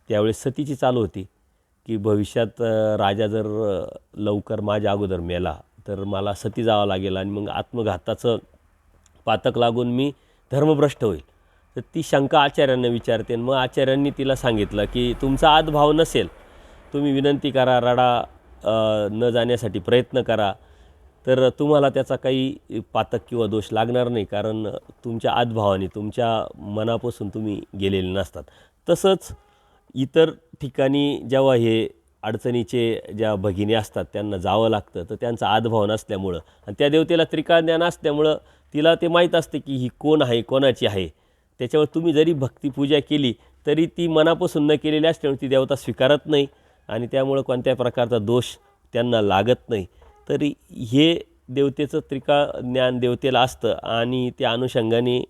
त्यावेळेस सतीची चालू होती की भविष्यात राजा जर लवकर माझ्या अगोदर मेला तर मला सती जावं लागेल आणि मग आत्मघाताचं पातक लागून मी धर्मभ्रष्ट होईल. तर ती शंका आचार्यांना विचारते. मग आचार्यांनी तिला सांगितलं की तुमचा आदभाव नसेल, तुम्ही विनंती करा, रडा, न जाण्यासाठी प्रयत्न करा, तर तुम्हाला त्याचा काही पातक किंवा दोष लागणार नाही, कारण तुमच्या आदभावाने तुमच्या मनापासून तुम्ही गेलेले नसतात. तसंच इतर ठिकाणी जेव्हा हे अडचणीचे ज्या भगिनी असतात त्यांना जावं लागतं, तर त्यांचा आदभाव नसल्यामुळं आणि त्या देवतेला त्रिकाळ ज्ञान असल्यामुळं तिला ते माहीत असते की ही कोण आहे, कोणाची आहे. त्याच्यावर तुम्ही जरी भक्तिपूजा केली तरी ती मनापासून न केलेली असल्यामुळे ती देवता स्वीकारत नाही आणि त्यामुळं कोणत्याही प्रकारचा दोष त्यांना लागत नाही. तरी हे देवतेचं त्रिकाळ ज्ञान देवतेला असतं. आणि त्या अनुषंगाने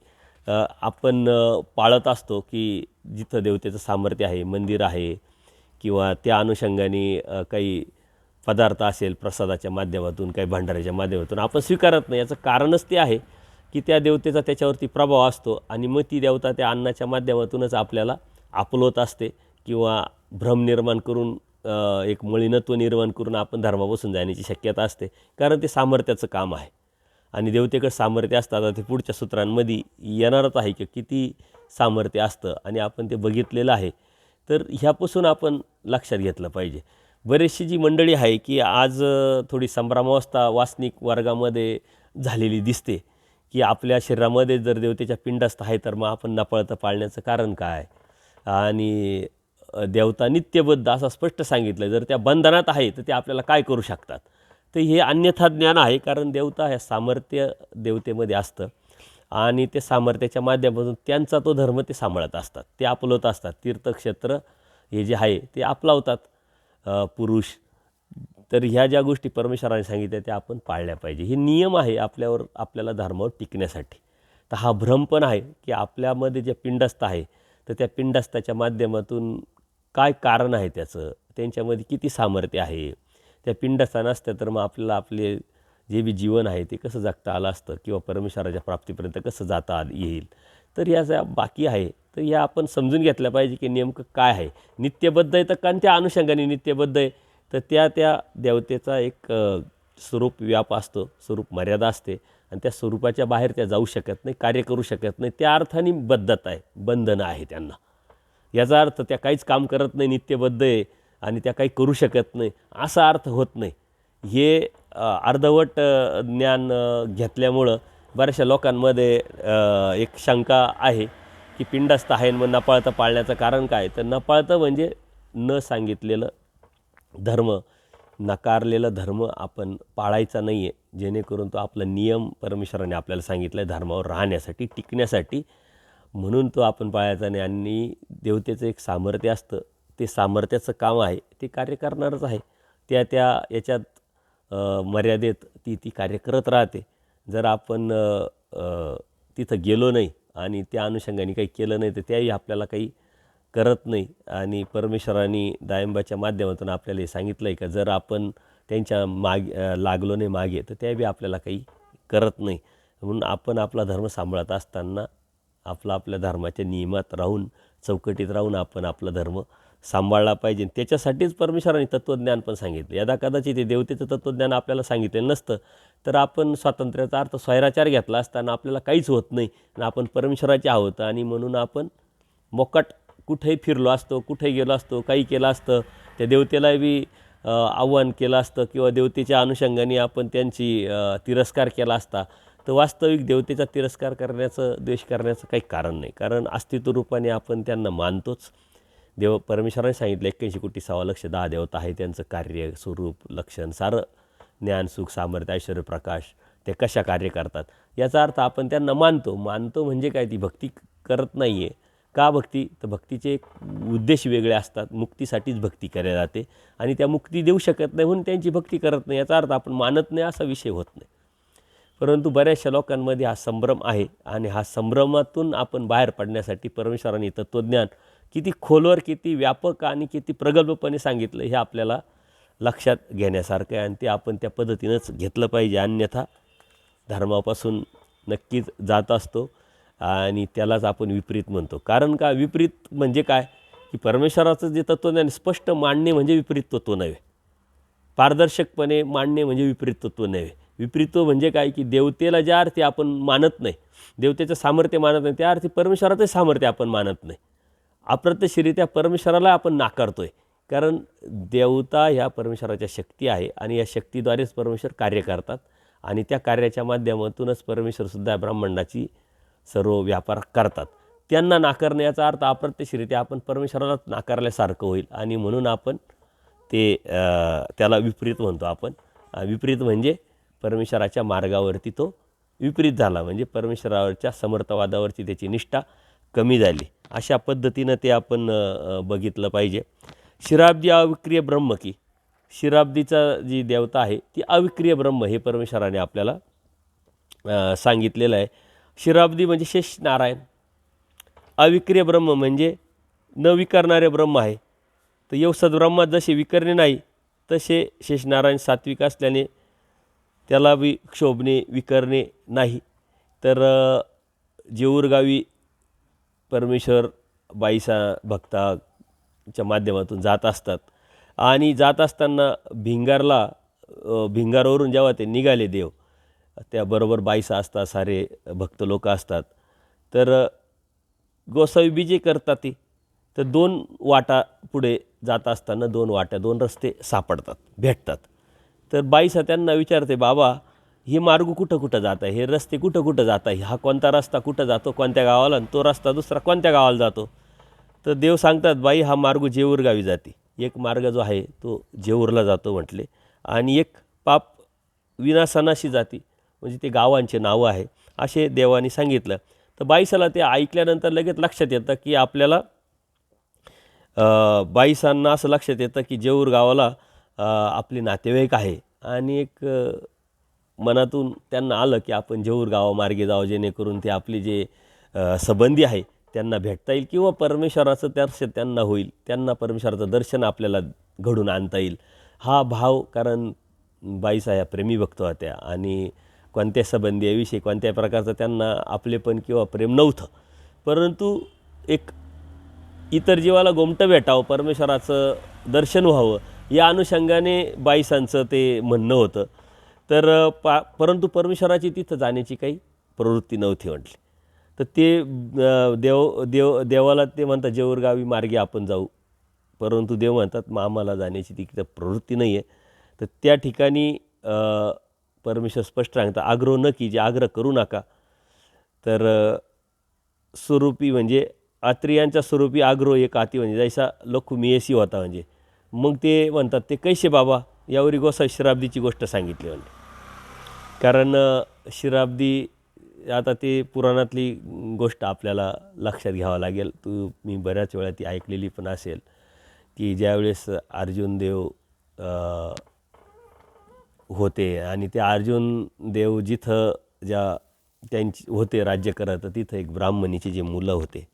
आपण पाळत असतो की जिथं देवतेचं सामर्थ्य आहे, मंदिर आहे किंवा त्या अनुषंगाने काही पदार्थ असेल प्रसादाच्या माध्यमातून, काही भंडाऱ्याच्या माध्यमातून आपण स्वीकारत नाही. याचं कारणच ते आहे की त्या देवतेचा त्याच्यावरती प्रभाव असतो आणि मग ती देवता त्या अन्नाच्या माध्यमातूनच आपल्याला आपलवत असते किंवा भ्रम निर्माण करून एक मलिनत्व निर्माण करून आपण धर्मापासून जाण्याची शक्यता असते, कारण ते सामर्थ्याचं काम आहे. आणि देवतेकडे सामर्थ्य असतात. ते पुढच्या सूत्रांमध्ये येणारच आहे की किती सामर्थ्य असतं आणि आपण ते बघितलेलं आहे. तर ह्यापासून आपण लक्षात घेतलं पाहिजे. बरीचशी जी मंडळी आहे की आज थोडी संभ्रमावस्था वासनिक वर्गामध्ये झालेली दिसते की आपल्या शरीरामध्ये जर देवतेच्या पिंडस्थ आहे तर मग आपण नपळतं पाळण्याचं कारण काय. आणि देवता नित्यबद्ध असं स्पष्ट सांगितलं, जर त्या बंधनात आहे तर ते आपल्याला काय करू शकतात. तर हे अन्यथा ज्ञान आहे, कारण देवता ह्या सामर्थ्य देवतेमध्ये असतं आणि ते सामर्थ्याच्या माध्यमातून त्यांचा तो धर्म ते सांभाळत असतात, ते आपलवत असतात. तीर्थक्षेत्र हे जे आहे ते आपलावतात पुरुष. तर ह्या ज्या गोष्टी परमेश्वराने सांगितल्या त्या आपण पाळल्या पाहिजे. हे नियम आहे आपल्याला धर्मावर टिकण्यासाठी. तर हा भ्रम पण आहे की आपल्यामध्ये जे पिंडस्थ आहे तर त्या पिंडस्थाच्या माध्यमातून काय कारण आहे त्याचं, त्यांच्यामध्ये किती सामर्थ्य आहे. त्या पिंडस्थ नसतं तर मग आपल्याला आपले जे बी जीवन आहे ते कसं जगता आलं असतं किंवा परमेश्वराच्या प्राप्तीपर्यंत कसं जाता येईल. तर या ज्या बाकी आहे तर या आपण समजून घेतल्या पाहिजे की नेमकं काय आहे. नित्यबद्ध आहे तर कोणत्या अनुषंगाने नित्यबद्ध आहे, तर त्या देवतेचा एक स्वरूप व्याप असतो, स्वरूप मर्यादा असते आणि त्या स्वरूपाच्या बाहेर त्या जाऊ शकत नाही, कार्य करू शकत नाही. त्या अर्थाने बद्धता आहे, बंधनं आहे त्यांना. याचा अर्थ त्या काहीच काम करत नाही, नित्यबद्ध आहे आणि त्या काही करू शकत नाही असा अर्थ होत नाही. हे अर्धवट ज्ञान घेतल्यामुळं बऱ्याचशा लोकांमध्ये एक शंका आहे की पिंडस्थ आहे मग नपाळतं पाळण्याचं कारण काय. तर नपाळतं म्हणजे न सांगितलेलं धर्म, नकारलेलं धर्म आपण पाळायचा नाही आहे, जेणेकरून तो आपला नियम परमेश्वराने आपल्याला सांगितला आहे धर्मावर राहण्यासाठी, टिकण्यासाठी, म्हणून तो आपण पाळायचा नाही. आणि देवतेचं एक सामर्थ्य असतं, ते सामर्थ्याचं काम आहे, ते कार्य करणारच आहे. त्या याच्यात मर्यादेत ती कार्य करत राहते. जर आपण तिथं गेलो नाही आणि त्या अनुषंगाने काही केलं नाही तर त्याही आपल्याला काही करत नाही. आणि परमेश्वराने दायंबाच्या माध्यमातून आपल्याला हे सांगितलं आहे का जर आपण त्यांच्या लागलो नाही मागे तर त्या बी आपल्याला काही करत नाही. म्हणून आपण आपला धर्म सांभाळत असताना आपल्या धर्माच्या नियमात राहून, चौकटीत राहून आपण आपला धर्म सांभाळला पाहिजे. त्याच्यासाठीच परमेश्वराने तत्त्वज्ञान पण सांगितलं. यदा कदाचित ते देवतेचं तत्त्वज्ञान आपल्याला सांगितलेलं नसतं तर आपण स्वातंत्र्याचा अर्थ स्वैराचार घेतला असताना आपल्याला काहीच होत नाही आणि आपण परमेश्वराचे आहोत. आणि म्हणून आपण मोकाट कुठेही फिरलो असतो, कुठेही गेलो असतो, काही केलं असतं, त्या देवतेला बी आव्हान केलं असतं किंवा देवतेच्या अनुषंगाने आपण त्यांची तिरस्कार केला असता, तर वास्तविक देवतेचा तिरस्कार करण्याचं, द्वेष करण्याचं काही कारण नाही. कारण अस्तित्व रूपाने आपण त्यांना मानतोच. परमेश्वराने सांगितलं 81 कोटी 6 लक्ष 10 देवता आहे, त्यांचं कार्य, स्वरूप, लक्षण, सारं ज्ञान, सुख, सामर्थ्य, ऐश्वर्य, प्रकाश ते कशा कार्य करतात याचा अर्थ आपण त्यांना मानतो. म्हणजे काय, ती भक्ती करत नाही आहे. का भक्ती, तर भक्तीचे एक उद्देश वेगळे असतात. मुक्तीसाठीच भक्ती केली जाते आणि त्या मुक्ती देऊ शकत नाही म्हणून त्यांची भक्ती करत नाही. याचा अर्थ आपण मानत नाही असा विषय होत नाही. परंतु बऱ्याचशा लोकांमध्ये हा संभ्रम आहे आणि हा संभ्रमातून आपण बाहेर पडण्यासाठी परमेश्वराने तत्त्वज्ञान किती खोलवर, किती व्यापक आणि किती प्रगल्भपणे सांगितलं हे आपल्याला लक्षात घेण्यासारखं आहे आणि ते आपण त्या पद्धतीनंच घेतलं पाहिजे. अन्यथा धर्मापासून नक्कीच जात असतो आणि त्यालाच आपण विपरीत म्हणतो. कारण का, विपरीत म्हणजे काय की परमेश्वराचं जे तत्त्वज्ञान स्पष्ट मांडणे म्हणजे विपरीत तत्त्व नव्हे, पारदर्शकपणे मांडणे म्हणजे विपरीत तत्त्व नव्हे. विपरीत्व म्हणजे काय की देवतेला ज्या अर्थी आपण मानत नाही, देवतेचं सामर्थ्य मानत नाही, त्या अर्थी परमेश्वराचं सामर्थ्य आपण मानत नाही. अप्रत्यक्षरित्या परमेश्वराला आपण नाकारतो आहे. कारण देवता ह्या परमेश्वराच्या शक्ती आहे आणि या शक्तीद्वारेच परमेश्वर कार्य करतात आणि त्या कार्याच्या माध्यमातूनच परमेश्वरसुद्धा ब्रह्मांडाची सर्व व्यापार करतात. त्यांना नाकारण्याचा अर्थ अप्रत्यक्षरित्या आपण परमेश्वराला नाकारल्यासारखं होईल आणि म्हणून आपण ते त्याला विपरीत म्हणतो. आपण विपरीत म्हणजे परमेश्वराच्या मार्गावरती तो विपरीत झाला, म्हणजे परमेश्वरावरच्या समर्थवादावरची त्याची निष्ठा कमी झाली. अशा पद्धतीनं ते आपण बघितलं पाहिजे. क्षीराब्दी अविक्रिय ब्रह्म, की क्षीराब्दीचा जी देवता आहे ती अविक्रिय ब्रह्म हे परमेश्वराने आपल्याला सांगितलेलं आहे. क्षीराब्दी म्हणजे शेष नारायण, अविक्रिय ब्रह्म म्हणजे न विकरणारे ब्रह्म आहे. तर योग सद्ब्रह्मात जसे विकरणे नाही तसे शेषनारायण सात्विक असल्याने त्याला बी क्षोभणे, विकरणे नाही. तर जेऊरगावी परमेश्वर बाईसा भक्ताच्या माध्यमातून जात असतात आणि जात असताना भिंगारवरून जेव्हा ते निघाले देव, त्याबरोबर बाईसा असतात, सारे भक्त लोक असतात. तर गोसावी विजय करतात ते. तर 2 वाटा पुढे जात असताना 2 वाट्या, 2 रस्ते सापडतात, भेटतात. तर बाईसा त्यांना विचारते, बाबा हे मार्ग कुठं जात आहे, हे रस्ते कुठं जात आहे, हा कोणता रस्ता कुठं जातो कोणत्या गावाला आणि तो रस्ता दुसरा कोणत्या गावाला जातो. तर देव सांगतात, बाई हा मार्ग जेऊर गावी जाते. एक मार्ग जो आहे तो जेऊरला जातो म्हटले आणि एक पाप विनाशनाशी जाती, म्हणजे ते गावांचे नावं आहे असे देवाने सांगितलं. तर बाईसाला ते ऐकल्यानंतर लगेच लक्षात येतं की आपल्याला बाईसांना असं लक्षात येतं की जेऊर गावाला आपले नातेवाईक आहे आणि एक मनातून त्यांना आलं की आपण जेऊर गावामार्गे जावं, जेणेकरून ते आपले जे संबंधी आहे त्यांना भेटता येईल किंवा परमेश्वराचं दर्शन त्यांना होईल, त्यांना परमेश्वराचं दर्शन आपल्याला घडून आणता येईल. हा भाव, कारण बाईसा ह्या प्रेमी भक्त होत्या आणि कोणत्या संबंधीविषयी कोणत्याही प्रकारचं त्यांना आपलेपण किंवा प्रेम नव्हतं, परंतु एक इतर जीवाला गोमटं भेटावं, परमेश्वराचं दर्शन व्हावं या अनुषंगाने बाईसांचं ते म्हणणं होतं. तर परंतु परमेश्वराची तिथं जाण्याची काही प्रवृत्ती नव्हती म्हटली. तर ते देवाला ते म्हणतात जेऊरगावी मार्गे आपण जाऊ, परंतु देव म्हणतात मग आम्हाला जाण्याची तिथं प्रवृत्ती नाही आहे. तर त्या ठिकाणी परमेश्वर स्पष्ट सांगतात आग्रह न की जे आग्रह करू नका. तर स्वरूपी म्हणजे आत्रियांच्या स्वरूपी आग्रह एक आती म्हणजे जैसा लखू मियसी होता. म्हणजे मग ते म्हणतात ते कैसे बाबा, यावरी गोसावी शिराब्दीची गोष्ट सांगितली म्हणजे. कारण शिराब्दी आता ते पुराणातली गोष्ट आपल्याला लक्षात घ्यावं लागेल. मी बऱ्याच वेळा ती ऐकलेली पण असेल की ज्यावेळेस अर्जुन देव होते आणि ते अर्जुन देव जिथं त्यांची होते राज्य करत, तिथं एक ब्राह्मणीचे जे मुलं होते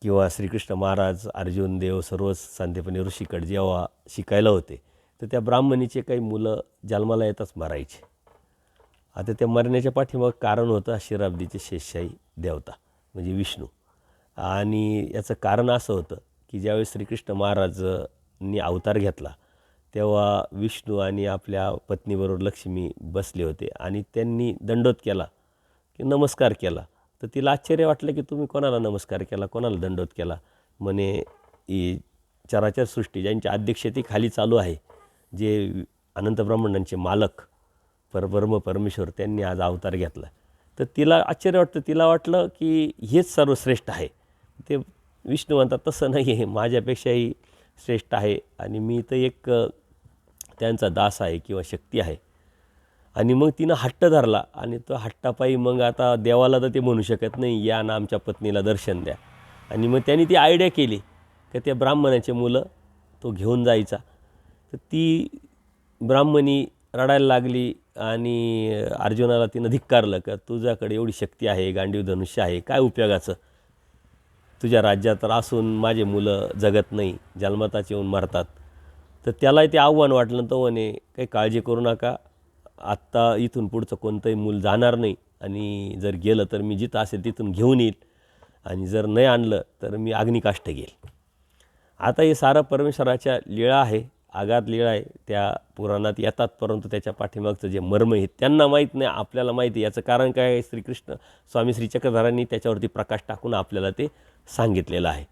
किंवा श्रीकृष्ण महाराज अर्जुन देव सर्वच सांतेपणी ऋषीकडे जेव्हा शिकायला होते, तर त्या ब्राह्मणीचे काही मुलं जन्माला येताच मरायचे. आता त्या मरण्याच्या पाठीमागं कारण होतं शिराब्दीचे शेषशाही देवता म्हणजे विष्णू. आणि याचं कारण असं होतं की ज्यावेळेस श्रीकृष्ण महाराजांनी अवतार घेतला तेव्हा विष्णू आणि आपल्या पत्नीबरोबर लक्ष्मी बसले होते आणि त्यांनी दंडोत केला की नमस्कार केला. तर तिला आश्चर्य वाटलं की तुम्ही कोणाला नमस्कार केला, कोणाला दंडोत केला. म्हणे ही चराचर सृष्टी ज्यांच्या अध्यक्षतेखाली चालू आहे, जे अनंत ब्रह्मांडांचे मालक परब्रह्म परमेश्वर, त्यांनी आज अवतार घेतला. तर तिला आश्चर्य वाटतं, तिला वाटलं की हेच सर्वश्रेष्ठ आहे. ते विष्णू म्हणतात तसं नाही आहे, माझ्यापेक्षाही श्रेष्ठ आहे आणि मी तर एक त्यांचा दास आहे किंवा शक्ती आहे. आणि मग तिनं हट्ट धरला आणि तो हट्टापायी मग आता देवाला तर ते म्हणू शकत नाही या ना आमच्या पत्नीला दर्शन द्या. आणि मग त्यांनी ती आयडिया केली की त्या ब्राह्मणाचे मुलं तो घेऊन जायचा. तर ती ब्राह्मणी रडायला लागली आणि अर्जुनाला तिनं धिक्कारलं का तुझ्याकडे एवढी शक्ती आहे, गांडीव धनुष्य आहे, काय उपयोगाचं, तुझ्या राज्यात तर असून माझे मुलं जगत नाही, जन्मताच येऊन मरतात. तर त्यालाही ते आव्हान वाटलं. तो म्हणे काही काळजी करू नका, आत्ता इथून पुढचं कोणतंही मूल जाणार नाही आणि जर गेलं तर मी जिथं असेल तिथून घेऊन येईल आणि जर नाही आणलं तर मी अग्निकाष्ठ घेईल. आता हे सारं परमेश्वराच्या लीळा आहे, आगाध लीळा आहे, त्या पुराणात येतात, परंतु त्याच्या पाठीमागचं जे मर्म आहे त्यांना माहीत नाही, आपल्याला माहिती आहे. याचं कारण काय आहे, श्रीकृष्ण स्वामी श्री चक्रधरांनी त्याच्यावरती प्रकाश टाकून आपल्याला ते सांगितलेलं आहे.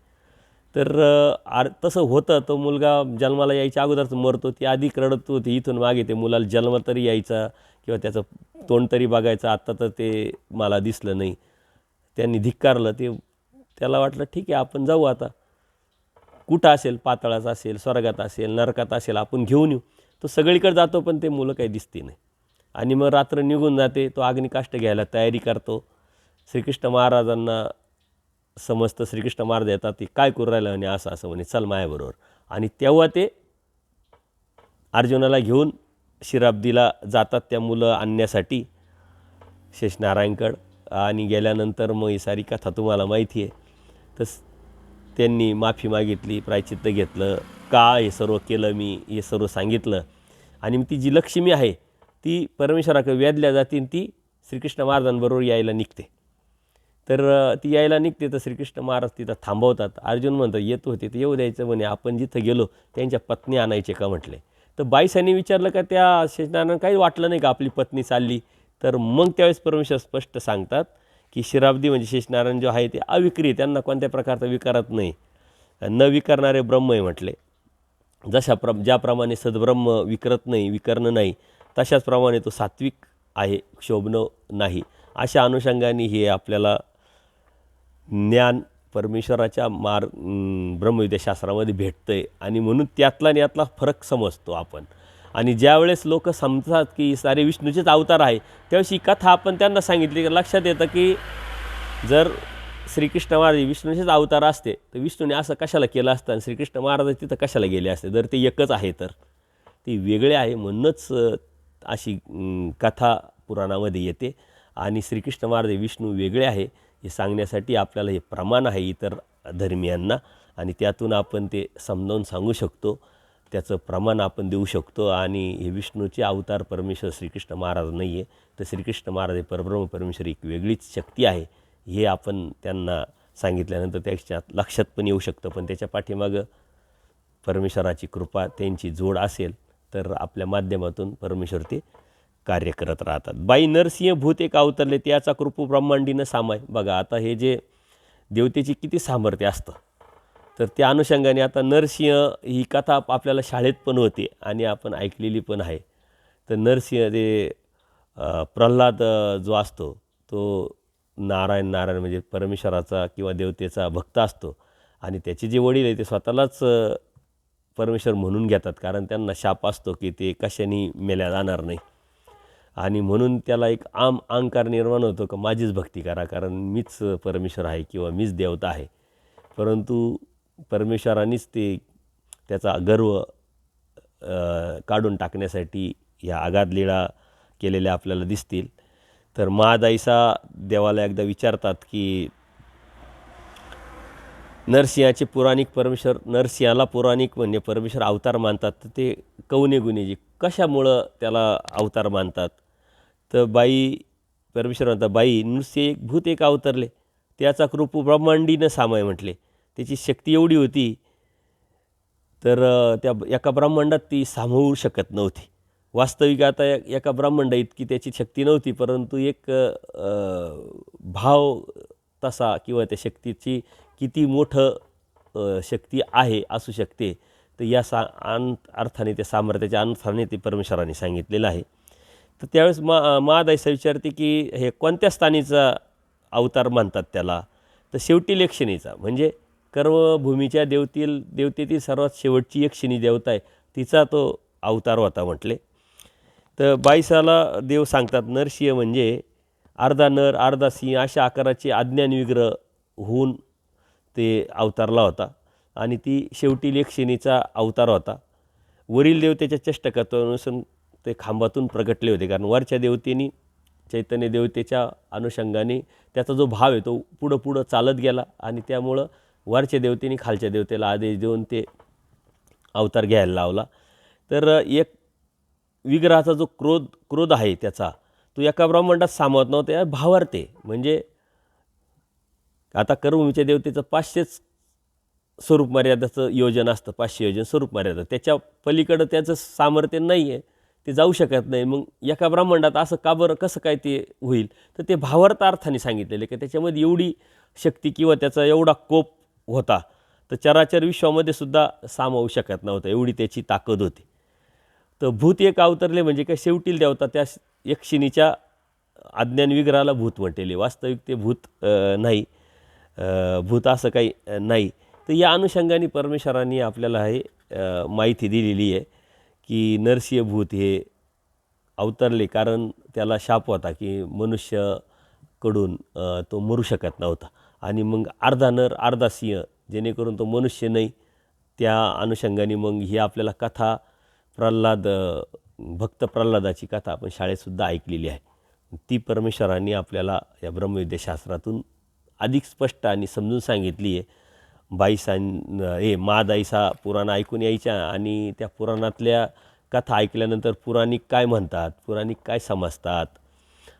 तर तसं होतं. तो मुलगा जन्माला यायच्या अगोदरच मरतो. ती आधी रडत होती, इथून मागे ते मुलाला जन्म तरी यायचा किंवा त्याचं तोंड तरी बघायचं, आत्ता तर ते मला दिसलं नाही. त्यांनी धिक्कारलं. त्याला वाटलं ठीक आहे आपण जाऊ, आता कुठं असेल, पाताळात असेल, स्वर्गात असेल, नरकात असेल, आपण घेऊन येऊ. तो सगळीकडे जातो पण ते मुलं काही दिसते नाही. आणि मग रात्र निघून जाते. तो अग्निकाष्ठ घ्यायला तयारी करतो. श्रीकृष्ण महाराजांना समजतं, श्रीकृष्ण महाराज येतात, ते काय करू राहिलं आणि असं असं म्हणे चल माझ्याबरोबर. आणि तेव्हा ते अर्जुनाला घेऊन शिराब्दीला जातात त्या मुलं आणण्यासाठी शेषनारायणकडं. आणि गेल्यानंतर मग ही सारी कथा तुम्हाला माहिती आहे. तर त्यांनी माफी मागितली, प्रायचित्त घेतलं, का हे सर्व केलं मी, हे सर्व सांगितलं. आणि ती जी लक्ष्मी आहे ती परमेश्वराकडे वेधल्या जाते, ती श्रीकृष्ण महाराजांबरोबर यायला निघते. तर ती यायला निघते तर श्रीकृष्ण महाराज तिथं थांबवतात. अर्जुन म्हणतं येत होते तर येऊ द्यायचं म्हणे, आपण जिथं गेलो त्यांच्या पत्नी आणायचे का म्हटले. तर बाईसांनी विचारलं का त्या शेषनारायण काही वाटलं नाही का आपली पत्नी चालली. तर मग त्यावेळेस परमेश्वर स्पष्ट सांगतात की शिराब्दी म्हणजे शेषनारायण जो आहे ते अविक्री, त्यांना कोणत्या प्रकारचा विकारत नाही, न विकारणारे ब्रह्म आहे म्हटले. ज्याप्रमाणे सद्ब्रह्म विकरत नाही, विकरणं नाही, तशाचप्रमाणे तो सात्विक आहे, क्षोभणं नाही. अशा अनुषंगाने हे आपल्याला ज्ञान परमेश्वराच्या ब्रह्मविद्याशास्त्रामध्ये भेटतं आहे. आणि म्हणून त्यातला आणि यातला फरक समजतो आपण. आणि ज्यावेळेस लोक समजतात की सारे विष्णूचेच अवतार आहे, त्यावेळेस ही कथा आपण त्यांना सांगितली की लक्षात येतं की जर श्रीकृष्ण महाराज विष्णूचेच अवतार असते तर विष्णूने असं कशाला केलं असतं आणि श्रीकृष्ण महाराज तिथं कशाला गेले असते. जर ते एकच आहे तर ते वेगळे आहे, म्हणूनच अशी कथा पुराणामध्ये येते. आणि श्रीकृष्ण महाराज विष्णू वेगळे आहे हे सांगण्यासाठी आपल्याला हे प्रमाण आहे इतर धर्मियांना, आणि त्यातून आपण ते समजावून सांगू शकतो. त्याचं प्रमाण आपण देऊ शकतो. आणि हे विष्णूचे अवतार परमेश्वर श्रीकृष्ण महाराज नाही आहे, तर श्रीकृष्ण महाराज हे परब्रह्म परमेश्वर एक वेगळीच शक्ती आहे हे आपण त्यांना सांगितल्यानंतर त्याच्या लक्षात पण येऊ शकतं. पण त्याच्या पाठीमागं परमेश्वराची कृपा, त्यांची जोड असेल तर आपल्या माध्यमातून परमेश्वर ते कार्य करत राहतात. बाई नरसिंह भूत एक अवतरले, त्याचा कृपू ब्रह्मांडीनं सामाय. बघा आता हे जे देवतेची किती सामर्थ्य असतं, तर त्या अनुषंगाने आता नरसिंह ही कथा आपल्याला शाळेत पण होते आणि आपण ऐकलेली पण आहे. तर नरसिंह जे प्रल्हाद जो असतो तो नारायण म्हणजे परमेश्वराचा किंवा देवतेचा भक्त असतो आणि त्याचे जे वडील आहे ते स्वतःलाच परमेश्वर म्हणून घेतात, कारण त्यांना शाप असतो की ते कशाने मेल्या जाणार नाही. आणि म्हणून त्याला एक अहंकार निर्माण होतो का माझीच भक्ती करा, कारण मीच परमेश्वर आहे किंवा मीच देवता आहे. परंतु परमेश्वरानेच त्याचा गर्व काढून टाकण्यासाठी ह्या अगाध लीळा केलेल्या आपल्याला दिसतील. तर महादाईसा देवाला एकदा विचारतात की नरसिंहाचे पौराणिक परमेश्वर, नरसिंहाला पौराणिक म्हणजे परमेश्वर अवतार मानतात, तर ते कौने गुणेजी कशामुळं त्याला अवतार मानतात. तर परमेश्वर म्हणतात, बाई नुसते एक भूत एक अवतरले, त्याचा कृपू ब्रह्मांडीनं सामाय म्हटले. त्याची शक्ती एवढी होती तर त्या एका ब्रह्मांडात ती सामावू शकत नव्हती. वास्तविक आता एका ब्रह्मांडा इतकी त्याची शक्ती नव्हती, परंतु एक भाव तसा किंवा त्या शक्तीची किती मोठं शक्ती आहे असू शकते, तर या अर्थाने त्या सामर्थ्याच्या अर्थाने ते परमेश्वराने सांगितलेलं आहे. तर त्यावेळेस महादाईसा विचारते की हे कोणत्या स्थानीचा अवतार मानतात त्याला. तर शेवटी यक्षिणीचा, म्हणजे कर्मभूमीच्या देवतेतील सर्वात शेवटची यक्षिणी देवता आहे, तिचा तो अवतार होता म्हटले. तर बाईसाला देव सांगतात नरसिंह म्हणजे अर्धा नर अर्धा सिंह अशा आकाराचे अज्ञान विग्रह होऊन ते अवतारला होता आणि ती शेवटी यक्षिणीचा अवतार होता. वरील देवतेच्या चेष्टकत्वानुसार ते खांबातून प्रगटले होते, कारण वरच्या देवतेनी चैतन्य देवतेच्या अनुषंगाने त्याचा जो भाव आहे तो पुढं चालत गेला आणि त्यामुळं वरच्या देवतेने खालच्या देवतेला आदेश देऊन ते अवतार घ्यायला लावला. तर एक विग्रहाचा जो क्रोध आहे त्याचा तो एका ब्रह्मांडात सामावत नव्हता, या भावार्थे. म्हणजे आता कर्मभूमीच्या देवतेचं 500च स्वरूप मर्यादाचं योजन असतं, 500 योजन स्वरूप मर्यादा, त्याच्या पलीकडं त्याचं सामर्थ्य नाही आहे, ते जाऊ शकत नाही. मग एका ब्रह्मांडात असं का बरं कसं काय ते होईल, तर ते भावार्थ अर्थाने सांगितलेले की त्याच्यामध्ये एवढी शक्ती किंवा त्याचा एवढा कोप होता तर चराचर विश्वामध्ये सुद्धा सामावू शकत नव्हता, एवढी त्याची ताकद होती. तर भूत एक अवतरले म्हणजे काय शेवटील देवता त्या यक्षिणीच्या अज्ञान विग्रहाला भूत म्हटलेले, वास्तविक ते भूत नाही, भूत असं काही नाही. तर या अनुषंगाने परमेश्वरांनी आपल्याला हे माहिती दिलेली आहे की नरसिंह भूत हे अवतरले कारण त्याला शाप होता की मनुष्याकडून तो मरू शकत नव्हता. आणि मग अर्धा नर अर्धा सिंह, जेणेकरून तो मनुष्य नाही. त्या अनुषंगाने मग ही आपल्याला कथा भक्त प्रल्हादाची कथा आपण शाळेतसुद्धा ऐकलेली आहे. ती परमेश्वरांनी आपल्याला या ब्रह्मविद्याशास्त्रातून अधिक स्पष्ट आणि समजून सांगितली आहे. महादाईसा पुराण ऐकून यायच्या आणि त्या पुराणातल्या कथा ऐकल्यानंतर पुराणिक काय म्हणतात, पुराणिक काय समजतात,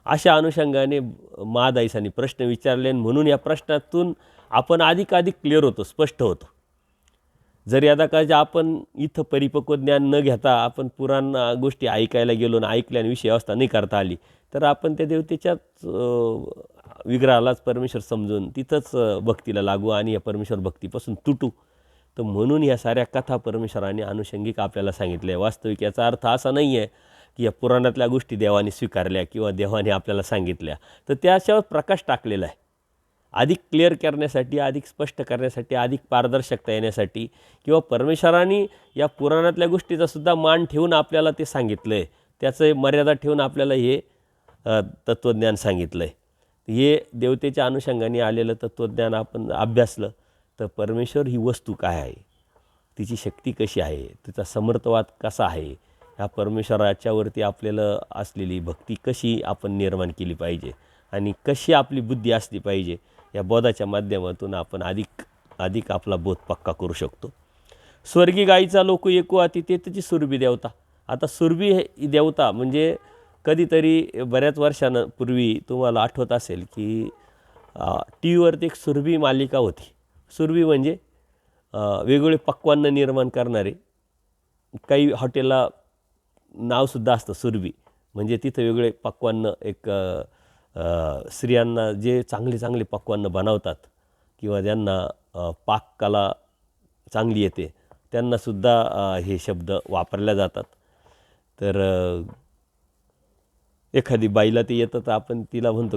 अशा अनुषंगाने महादाईसांनी प्रश्न विचारले. म्हणून या प्रश्नातून आपण अधिक क्लिअर होतो, स्पष्ट होतो. जरी आता काय आपण इथं परिपक्व ज्ञान न घेता आपण पुराण गोष्टी ऐकायला गेलो आणि ऐकल्याने विषय अवस्था नाही करता आली तर आपण त्या देवतेच्याच विग्रहालाच परमेश्वर समजून तिथंच भक्तीला लागू आणि या परमेश्वर भक्तीपासून तुटू. तर म्हणून या साऱ्या कथा परमेश्वराने अनुषंगिक आपल्याला सांगितल्या. वास्तविक याचा अर्थ असा नाही आहे की या पुराणातल्या गोष्टी देवाने स्वीकारल्या किंवा देवाने आपल्याला सांगितल्या, तर त्याच्यावर प्रकाश टाकलेला आहे अधिक क्लिअर करण्यासाठी, अधिक स्पष्ट करण्यासाठी, अधिक पारदर्शकता येण्यासाठी, किंवा परमेश्वराने या पुराणातल्या गोष्टीचा सुद्धा मान ठेवून आपल्याला ते सांगितलं आहे, त्याचं मर्यादा ठेवून आपल्याला हे तत्त्वज्ञान सांगितलं आहे. हे देवतेच्या अनुषंगाने आलेलं तत्त्वज्ञान आपण अभ्यासलं तर परमेश्वर ही वस्तू काय आहे, तिची शक्ती कशी आहे, तिचा समर्थवाद कसा आहे, ह्या परमेश्वराच्यावरती आपल्याला असलेली भक्ती कशी आपण निर्माण केली पाहिजे आणि कशी आपली बुद्धी असली पाहिजे, या बोधाच्या माध्यमातून आपण अधिक आपला बोध पक्का करू शकतो. स्वर्गी गायीचा लोक एकू अति, ते त्याची सुरभी देवता. आता सुरभी ही देवता म्हणजे कधीतरी बऱ्याच वर्षांपूर्वी तुम्हाला आठवत असेल की टी व्हीवरती एक सुरभी मालिका होती. सुरभी म्हणजे वेगवेगळे पक्वान्न निर्माण करणारे. काही हॉटेलला नावसुद्धा असतं सुरभी, म्हणजे तिथं वेगळे पक्वान्न एक स्त्रियांना जे चांगले चांगले पक्वान्न बनवतात किंवा ज्यांना पाककला चांगली येते त्यांनासुद्धा हे शब्द वापरल्या जातात. तर एखादी बाईला ते येतं तर आपण तिला म्हणतो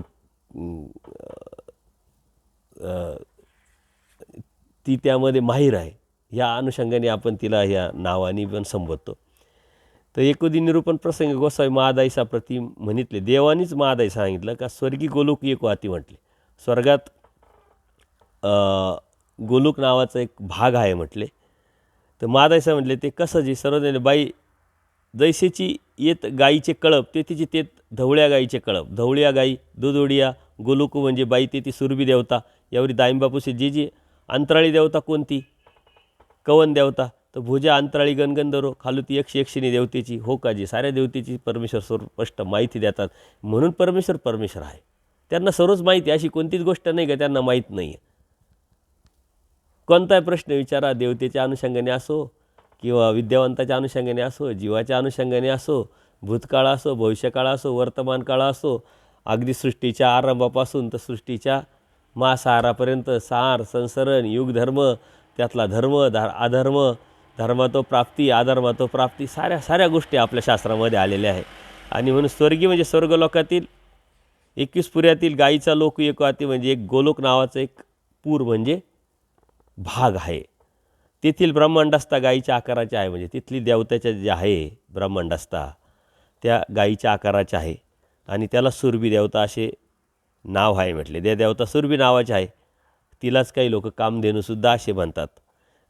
ती त्यामध्ये माहीर आहे, ह्या अनुषंगाने आपण तिला ह्या नावाने पण संबोधतो. तर एकोदी निरूपण प्रसंग गोसावी महादाईसा प्रति म्हणितले. देवानीच महादाई सांगितलं का स्वर्गी गोलोक एक वाती म्हटले. स्वर्गात गोलोक नावाचा एक भाग आहे म्हटले. तर महादाईसा म्हटले ते कसं जी सर्वजण बाई जैसेची येत गाईचे कळप ते तिची तेत धवळ्या गाईचे कळप. धवळ्या गाई दुधोडिया गोलोक म्हणजे बाई ते ती सुरभी देवता. यावरी दाईंबापूसे जी जी अंतराळी देवता कोणती कवन देवता. तर भुजा अंतराळी गणगंधर्व खालू ती एकशे देवतेची हो का जी साऱ्या देवतेची परमेश्वर स्पष्ट माहिती देतात. म्हणून परमेश्वर आहे. त्यांना सर्वच माहिती, अशी कोणतीच गोष्ट नाही का त्यांना माहीत नाही आहे. कोणताही प्रश्न विचारा, देवतेच्या अनुषंगाने असो किंवा विद्यावंताच्या अनुषंगाने असो, जीवाच्या अनुषंगाने असो, भूतकाळ असो, भविष्यकाळ असो, वर्तमान काळ असो, अगदी सृष्टीच्या आरंभापासून तर सृष्टीच्या महासारापर्यंत सार संसरण युगधर्म, त्यातला धर्म अधर्म, धर्मातो प्राप्ती अधर्मातो प्राप्ती, साऱ्या गोष्टी आपल्या शास्त्रामध्ये आलेल्या आहे. आणि म्हणून स्वर्गी म्हणजे स्वर्गलोकातील 21 पुऱ्यातील गायीचा लोक एक वाती म्हणजे एक गोलोक नावाचं एक पूर म्हणजे भाग आहे. तेथील ब्रह्मांडस्था गायीच्या आकाराचे आहे. म्हणजे तिथली देवताच्या जे आहे ब्रह्मांडस्था त्या गायीच्या आकाराच्या आहे आणि त्याला सुरभी देवता असे नाव आहे म्हटले. त्या देवता सुरभी नावाची आहे. तिलाच काही लोक कामधेनूसुद्धा असे म्हणतात.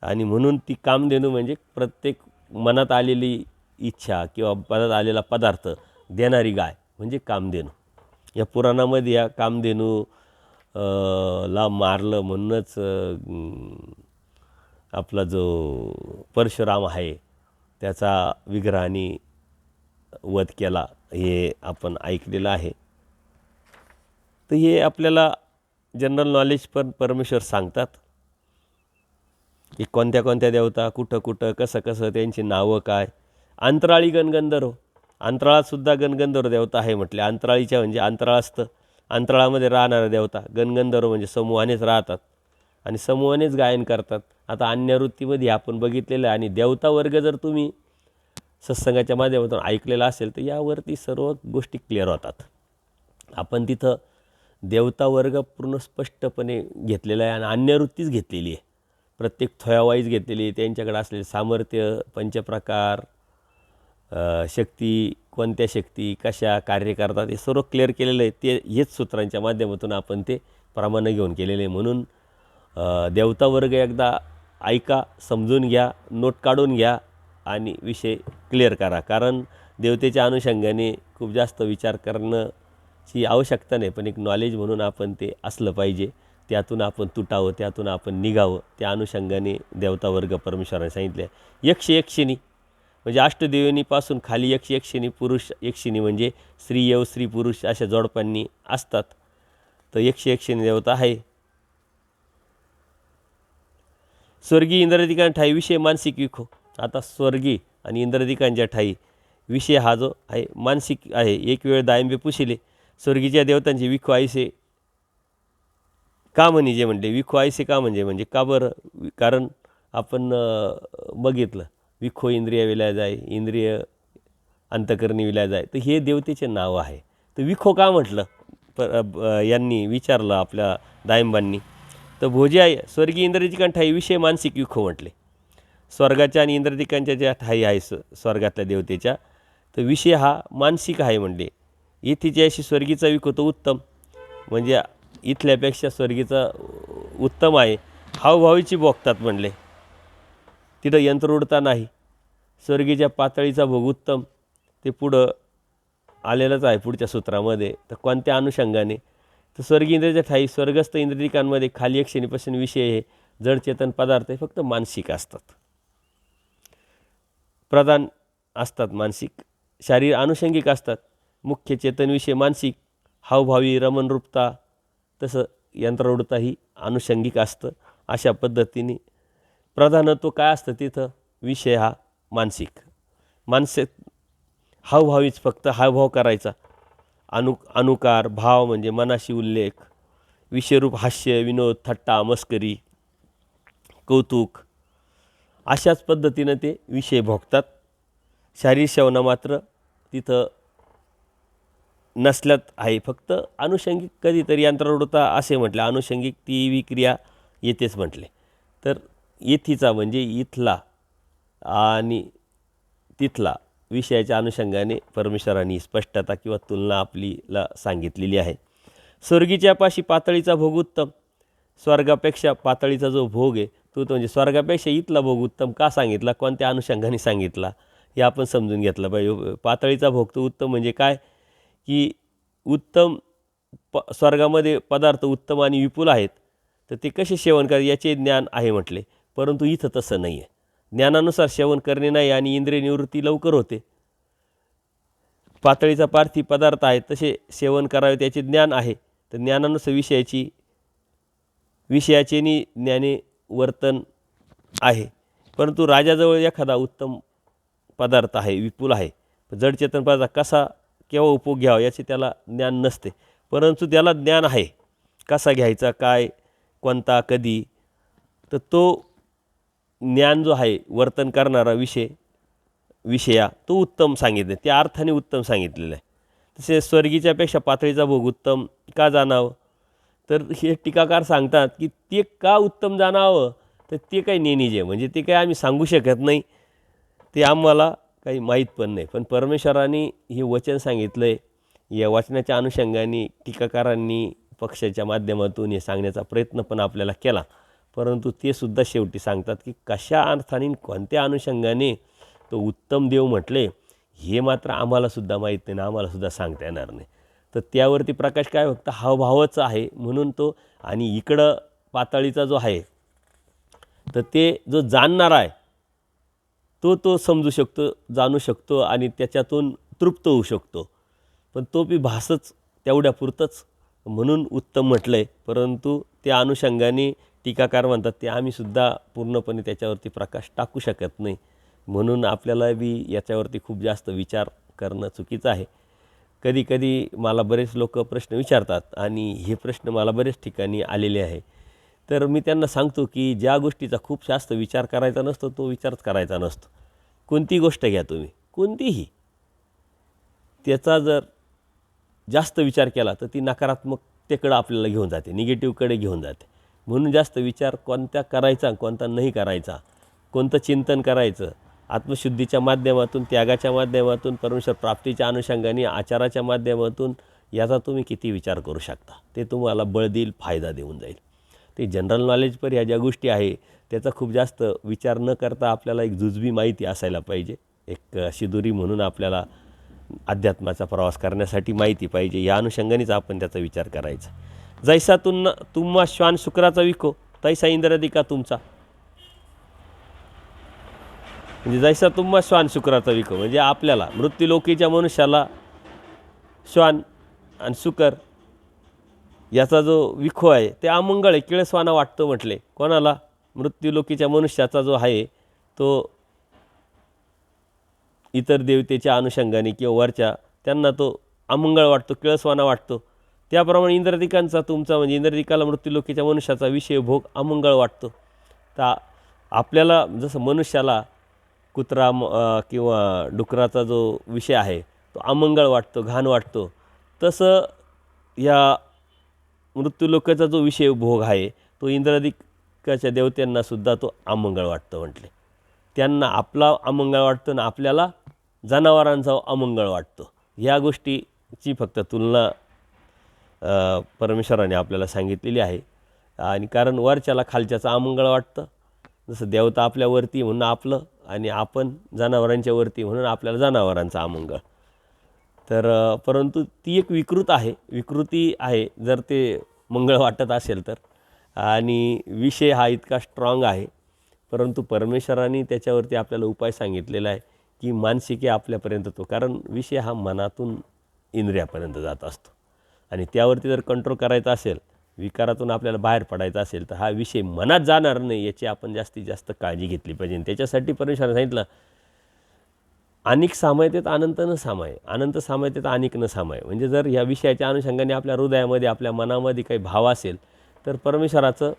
आणि म्हणून ती कामधेनू म्हणजे प्रत्येक मनात आलेली इच्छा किंवा मनात आलेला पदार्थ देणारी गाय म्हणजे कामधेनू. या पुराणामध्ये या कामधेनू ला मारलं म्हणूनच आपला जो परशुराम आहे त्याचा विग्रहाने वध केला हे आपण ऐकलेलं आहे. तर हे आपल्याला जनरल नॉलेज पण परमेश्वर सांगतात की कोणत्या कोणत्या देवता कुठं कसं त्यांची नावं काय. अंतराळी गणगंधर्व, अंतराळातसुद्धा गणगंधर्व देवता आहे म्हटले. अंतराळीच्या म्हणजे अंतराळ असतं, अंतराळामध्ये राहणाऱ्या देवता. गणगंधर्व म्हणजे समूहानेच राहतात आणि समूहानेच गायन करतात. आता अन्यवृत्तीमध्ये आपण बघितलेलं आहे. आणि देवता वर्ग जर तुम्ही सत्संगाच्या माध्यमातून ऐकलेला असेल तर यावरती सर्व गोष्टी क्लिअर होतात. आपण तिथं देवता वर्ग पूर्ण स्पष्टपणे घेतलेला आहे आणि अन्यवृत्तीच घेतलेली आहे. प्रत्येक थोयावाईज घेतलेली आहे. त्यांच्याकडे असलेले सामर्थ्य, पंचप्रकार, शक्ती, कोणत्या शक्ती कशा कार्य करतात हे सर्व क्लिअर केलेलं आहे. ते हेच सूत्रांच्या माध्यमातून आपण ते प्रमाणे घेऊन केलेले आहे. म्हणून देवता वर्ग एकदा ऐका, समजून घ्या, नोट काढून घ्या आणि विषय क्लिअर करा. कारण देवतेच्या अनुषंगाने खूप जास्त विचार करणंची आवश्यकता नाही, पण एक नॉलेज म्हणून आपण ते असलं पाहिजे. त्यातून आपण तुटावं, त्यातून आपण निघावं. त्या अनुषंगाने देवता वर्ग परमेश्वराने सांगितले. यक्षिणी म्हणजे अष्टदेवनीपासून खाली यक्षिणी, पुरुष यक्षिणी म्हणजे स्त्री पुरुष अशा जोडपांनी असतात. तर यक्षिणी देवता आहे. स्वर्गीय इंद्रदिकांच्या ठाई विषय मानसिक विखो. आता स्वर्गी आणि इंद्रदिकांच्या ठाई विषय हा जो आहे मानसिक आहे. एक वेळ दायंबे पुशिले स्वर्गीच्या देवतांचे विखो आयसे का म्हणजे म्हटले. विखो आयसे का म्हणजे का बरं. कारण आपण बघितलं विखो इंद्रिय विलाय जाय, इंद्रिय अंतकरणी विलाय जाय, तर हे देवतेचे नाव आहे. तर विखो का म्हटलं यांनी विचारलं आपल्या दायंबांनी. तर भोजे आहे स्वर्गीय इंद्रदिकांच्या ठाई विषय मानसिक विखो म्हटले. स्वर्गाच्या आणि इंद्रदिकांच्या ज्या ठाई आहे स्वर्गातल्या देवतेच्या, तर विषय हा मानसिक आहे म्हणले. इथेच्या अशी स्वर्गीचा विखो तो उत्तम म्हणजे इथल्यापेक्षा स्वर्गीचा उत्तम आहे. हावभावीची भोगतात म्हणले. तिथं यंत्र उडता नाही. स्वर्गीच्या पातळीचा भोग उत्तम ते पुढं आलेलंच आहे पुढच्या सूत्रामध्ये. तर कोणत्या अनुषंगाने तर स्वर्गीय इंद्रियाच्या ठाई स्वर्गस्थ इंद्रियकांमध्ये खाली एक श्रेणीपासून विषय हे जडचेतन पदार्थ हे फक्त मानसिक असतात. प्रधान असतात मानसिक, शारीर आनुषंगिक असतात. मुख्य चेतन विषय मानसिक, हावभावी रमणरूपता तसं यंत्ररूढता ही आनुषंगिक असतं. अशा पद्धतीने प्रधानत्व काय असतं तिथं, विषय हा मानसिक. मानसिक हावभावीच फक्त हावभाव करायचा. अनुकार भाव म्हणजे मनाशी उल्लेख, विषयरूप हास्य विनोद थट्टा मस्करी कौतुक, अशाच पद्धतीनं ते विषय भोगतात. शारीर सेवना मात्र तिथं नसल्यात आहे. फक्त आनुषंगिक कधीतरी यंत्ररूढता असे म्हटले, आनुषंगिक ती विक्रिया येतेच म्हटले. तर येथीचा म्हणजे इथला आणि तिथला विषयाच्या अनुषंगाने परमेश्वरांनी स्पष्टता किंवा तुलना आपलीला सांगितलेली आहे. स्वर्गीच्या पाशी पातळीचा भोग उत्तम. स्वर्गापेक्षा पातळीचा जो भोग आहे तो म्हणजे स्वर्गापेक्षा इथला भोग उत्तम का सांगितला, कोणत्या अनुषंगाने सांगितला हे आपण समजून घेतलं पाहिजे. पातळीचा भोग तो उत्तम म्हणजे काय, की उत्तम स्वर्गामध्ये पदार्थ उत्तम आणि विपुल आहेत, तर ते कसे सेवन करायचे याचे ज्ञान आहे म्हटले. परंतु इथं तसं नाही आहे. ज्ञानानुसार सेवन करणे नाही आणि इंद्रिय निवृत्ती लवकर होते. पातळीचा पार्थिव पदार्थ आहे तसे सेवन करावे त्याचे ज्ञान आहे. तर ज्ञानानुसार विषयाचे ज्ञाने वर्तन आहे. परंतु राजाजवळ एखादा उत्तम पदार्थ आहे, विपुल आहे, जडचेतन पदार्थ कसा केव्हा उपभोग घ्यावा याचे त्याला ज्ञान नसते. परंतु त्याला ज्ञान आहे कसा घ्यायचा, काय, कोणता, कधी. तर तो ज्ञान जो आहे वर्तन करणारा विषया तो उत्तम सांगितले, त्या अर्थाने उत्तम सांगितलेलं आहे. तसे स्वर्गीच्यापेक्षा पातळीचा भोग उत्तम का जाणावं, तर हे टीकाकार सांगतात की ते का उत्तम जाणावं, तर ते काही नेणीज आहे, म्हणजे ते काही आम्ही सांगू शकत नाही, ते आम्हाला काही माहीत पण नाही. पण परमेश्वरांनी हे वचन सांगितलं आहे. या वचनाच्या अनुषंगाने टीकाकारांनी पक्षाच्या माध्यमातून हे सांगण्याचा प्रयत्न पण आपल्याला केला. परंतु ते सुद्धा शेवटी सांगतात की कशा अर्थाने कोणत्या अनुषंगाने तो उत्तम देव म्हटले हे मात्र आम्हालासुद्धा माहीत नाही ना, आम्हालासुद्धा सांगता येणार नाही. तर त्यावरती प्रकाश काय फक्त हावभावाचा आहे म्हणून तो. आणि इकडं पातळीचा जो आहे तर ते जो जाणणारा आहे तो समजू शकतो, जाणू शकतो आणि त्याच्यातून तृप्त होऊ शकतो. पण तो बी भासच तेवढ्यापुरतंच म्हणून उत्तम म्हटलं आहे. परंतु त्या अनुषंगाने टीकाकार म्हणतात ते आम्हीसुद्धा पूर्णपणे त्याच्यावरती प्रकाश टाकू शकत नाही. म्हणून आपल्याला बी याच्यावरती खूप जास्त विचार करणं चुकीचं आहे. कधीकधी मला बरेच लोक प्रश्न विचारतात आणि हे प्रश्न मला बरेच ठिकाणी आलेले आहे. तर मी त्यांना सांगतो की ज्या गोष्टीचा खूप जास्त विचार करायचा नसतो तो विचारच करायचा नसतो. कोणती गोष्ट घ्या तुम्ही, कोणतीही, त्याचा जर जास्त विचार केला तर ती नकारात्मकतेकडे आपल्याला घेऊन जाते, निगेटिव्हकडे घेऊन जाते. म्हणून जास्त विचार कोणत्या करायचा कोणता नाही करायचा, कोणतं चिंतन करायचं, आत्मशुद्धीच्या माध्यमातून, त्यागाच्या माध्यमातून, परमेश्वर प्राप्तीच्या अनुषंगाने, आचाराच्या माध्यमातून याचा तुम्ही किती विचार करू शकता ते तुम्हाला बळ देईल, फायदा देऊन जाईल. ते जनरल नॉलेजपर ह्या ज्या गोष्टी आहे त्याचा खूप जास्त विचार न करता आपल्याला एक जुजबी माहिती असायला पाहिजे. एक शिदोरी म्हणून आपल्याला अध्यात्माचा प्रवास करण्यासाठी माहिती पाहिजे. या अनुषंगानेच आपण त्याचा विचार करायचा. जैसा तुम्हा श्वान शुक्राचा विको तैसा इंद्रदिका तुमचा. म्हणजे जैसा तुम्हा श्वान शुक्राचा विको म्हणजे आपल्याला मृत्यूलोकीच्या मनुष्याला श्वान आणि शुकर याचा जो विखो आहे ते अमंगळ आहे, किळसवाना वाटतो म्हटले. कोणाला? मृत्यूलोकीच्या मनुष्याचा जो आहे तो इतर देवतेच्या अनुषंगाने किंवा वरच्या त्यांना तो अमंगळ वाटतो, किळसवाना वाटतो. त्याप्रमाणे इंद्रदिकांचा तुमचा म्हणजे इंद्रदिकाला मृत्यूलोकीच्या मनुष्याचा विषय भोग अमंगळ वाटतो. तर आपल्याला जसं मनुष्याला कुत्रा किंवा डुकराचा जो विषय आहे तो अमंगळ वाटतो, घाण वाटतो, तसं या मृत्यूलोकाचा जो विषय भोग आहे तो इंद्रदिकाच्या देवत्यांनासुद्धा तो अमंगळ वाटतो म्हटले. त्यांना आपला अमंगळ वाटतो ना आपल्याला जनावरांचा अमंगळ वाटतो. ह्या गोष्टीची फक्त तुलना परमेश्वराने आपल्याला सांगितलेली आहे. आणि कारण वरच्याला खालच्याचा अमंगळ वाटतं, जसं देवता आपल्यावरती म्हणून आपलं आणि आपण जनावरांच्या वरती म्हणून आपल्याला जनावरांचा अमंगळ. तर परंतु ती एक विकृती आहे जर ते मंगळ वाटत असेल तर. आणि विषय हा इतका स्ट्रॉंग आहे, परंतु परमेश्वराने त्याच्यावरती आपल्याला उपाय सांगितलेला आहे की मानसिकी आपल्यापर्यंत तो, कारण विषय हा मनातून इंद्रियापर्यंत जात असतो आणि त्यावरती जर कंट्रोल करायचा असेल, विकारातून आपल्याला बाहेर पडायचं असेल, तर हा विषय मनात जाणार नाही याची आपण जास्तीत जास्त काळजी घेतली पाहिजे. त्याच्यासाठी परमेश्वराने सांगितलं, अनेक सामयतेत अनंत न सामाय, अनंत सामयतेत अनेक न सामाय. म्हणजे जर ह्या विषयाच्या अनुषंगाने आपल्या हृदयामध्ये, आपल्या मनामध्ये काही भाव असेल, तर परमेश्वराचं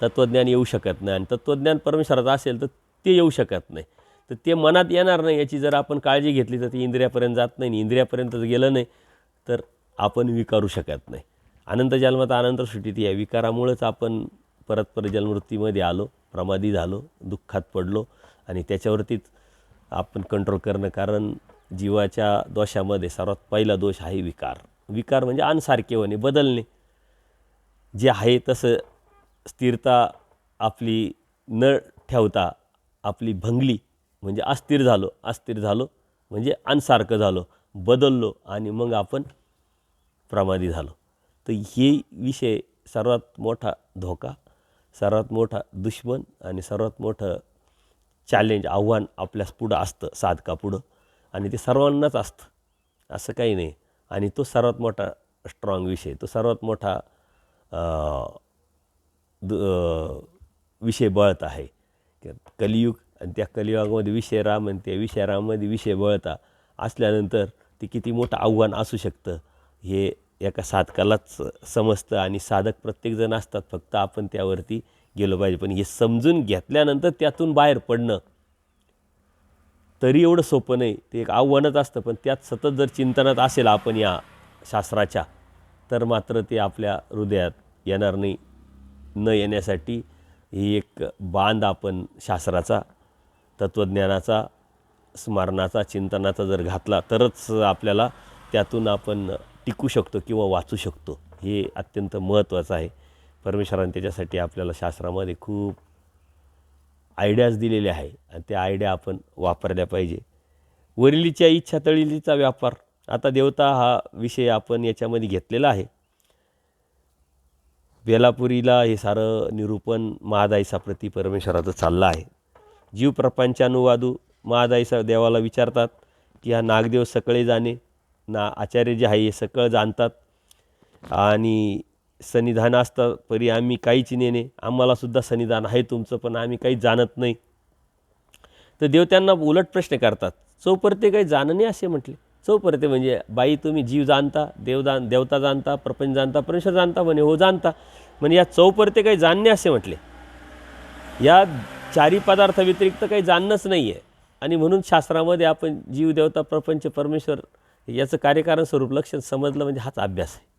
तत्त्वज्ञान येऊ शकत नाही. आणि तत्त्वज्ञान परमेश्वराचं असेल तर ते येऊ शकत नाही. तर ते मनात येणार नाही याची जर आपण काळजी घेतली तर ते इंद्रियापर्यंत जात नाही. इंद्रियापर्यंत गेलं नाही तर आपण विकारू शकत नाही. अनंत जन्मात अनंत सृष्टीत या विकारामुळेच आपण परत परत जन्मवृत्तीमध्ये आलो, प्रमादी झालो, दुःखात पडलो आणि त्याच्यावरतीच आपण कंट्रोल करणं. कारण जीवाच्या दोषामध्ये सर्वात पहिला दोष आहे विकार. विकार म्हणजे अनसारखे होणे, बदलणे. जे आहे तसं स्थिरता आपली न ठेवता आपली भंगली म्हणजे अस्थिर झालो, अस्थिर झालो म्हणजे अनसारखं झालो, बदललो आणि मग आपण प्रमादी झालो. तर हे विषय सर्वात मोठा धोका, सर्वात मोठा दुश्मन आणि सर्वात मोठं चॅलेंज, आव्हान आपल्यास पुढं असतं, साधकापुढं. आणि ते सर्वांनाच असतं, असं काही नाही. आणि तो सर्वात मोठा स्ट्रॉंग विषय, तो सर्वात मोठा विषय बळत आहे. कलियुग आणि त्या कलियुगामध्ये विषय राम आणि त्या विषयरामध्ये विषय बळता असल्यानंतर ते किती मोठं आव्हान असू शकतं हे एका साधकालाच समजतं. आणि साधक प्रत्येकजण असतात, फक्त आपण त्यावरती गेलो पाहिजे. पण हे समजून घेतल्यानंतर त्यातून बाहेर पडणं तरी एवढं सोपं नाही, ते एक आव्हानच असतं. पण त्यात सतत जर चिंतनात असेल आपण या शास्त्राच्या, तर मात्र ते आपल्या हृदयात येणार नाही. न येण्यासाठी ही एक बांध आपण शास्त्राचा, तत्त्वज्ञानाचा, स्मरणाचा, चिंतनाचा जर घातला तरच आपल्याला त्यातून आपण टिकू शकतो किंवा वाचू शकतो. हे अत्यंत महत्त्वाचं आहे. परमेश्वराने त्याच्यासाठी आपल्याला शास्त्रामध्ये खूप आयडियाज दिलेले आहे आणि त्या आयडिया आपण वापरल्या पाहिजे. वरिलीच्या इच्छा तळिलीचा व्यापार. आता देवता हा विषय आपण याच्यामध्ये घेतलेला आहे. बेलापुरीला हे सारं निरूपण महादाईसाप्रती परमेश्वराचं चाललं आहे. जीव प्रपंचानुवादू महादाईसा देवाला विचारतात की हा नागदेव सकळे जाणे, ना आचार्य जे आहे हे सकळ जाणतात आणि सन्निधान असतं परी आम्ही काहीच नेणे, आम्हालासुद्धा सन्निधान आहे तुमचं पण आम्ही काही जाणत नाही. तर देव त्यांना उलट प्रश्न करतात, चौपरते काही जाणणे असे म्हटले. चौपरते म्हणजे बाई तुम्ही जीव जाणता, देवता जाणता, प्रपंच जाणता, परमेश्वर जाणता म्हणे. हो जाणता. म्हणजे या चौपरते काही जाणणे असे म्हटले. या चारी पदार्थाव्यतिरिक्त काही जाणणंच नाही आहे. आणि म्हणून शास्त्रामध्ये आपण जीव, देवता, प्रपंच, परमेश्वर याचं कार्यकारण स्वरूप लक्षण समजलं म्हणजे हाच अभ्यास आहे.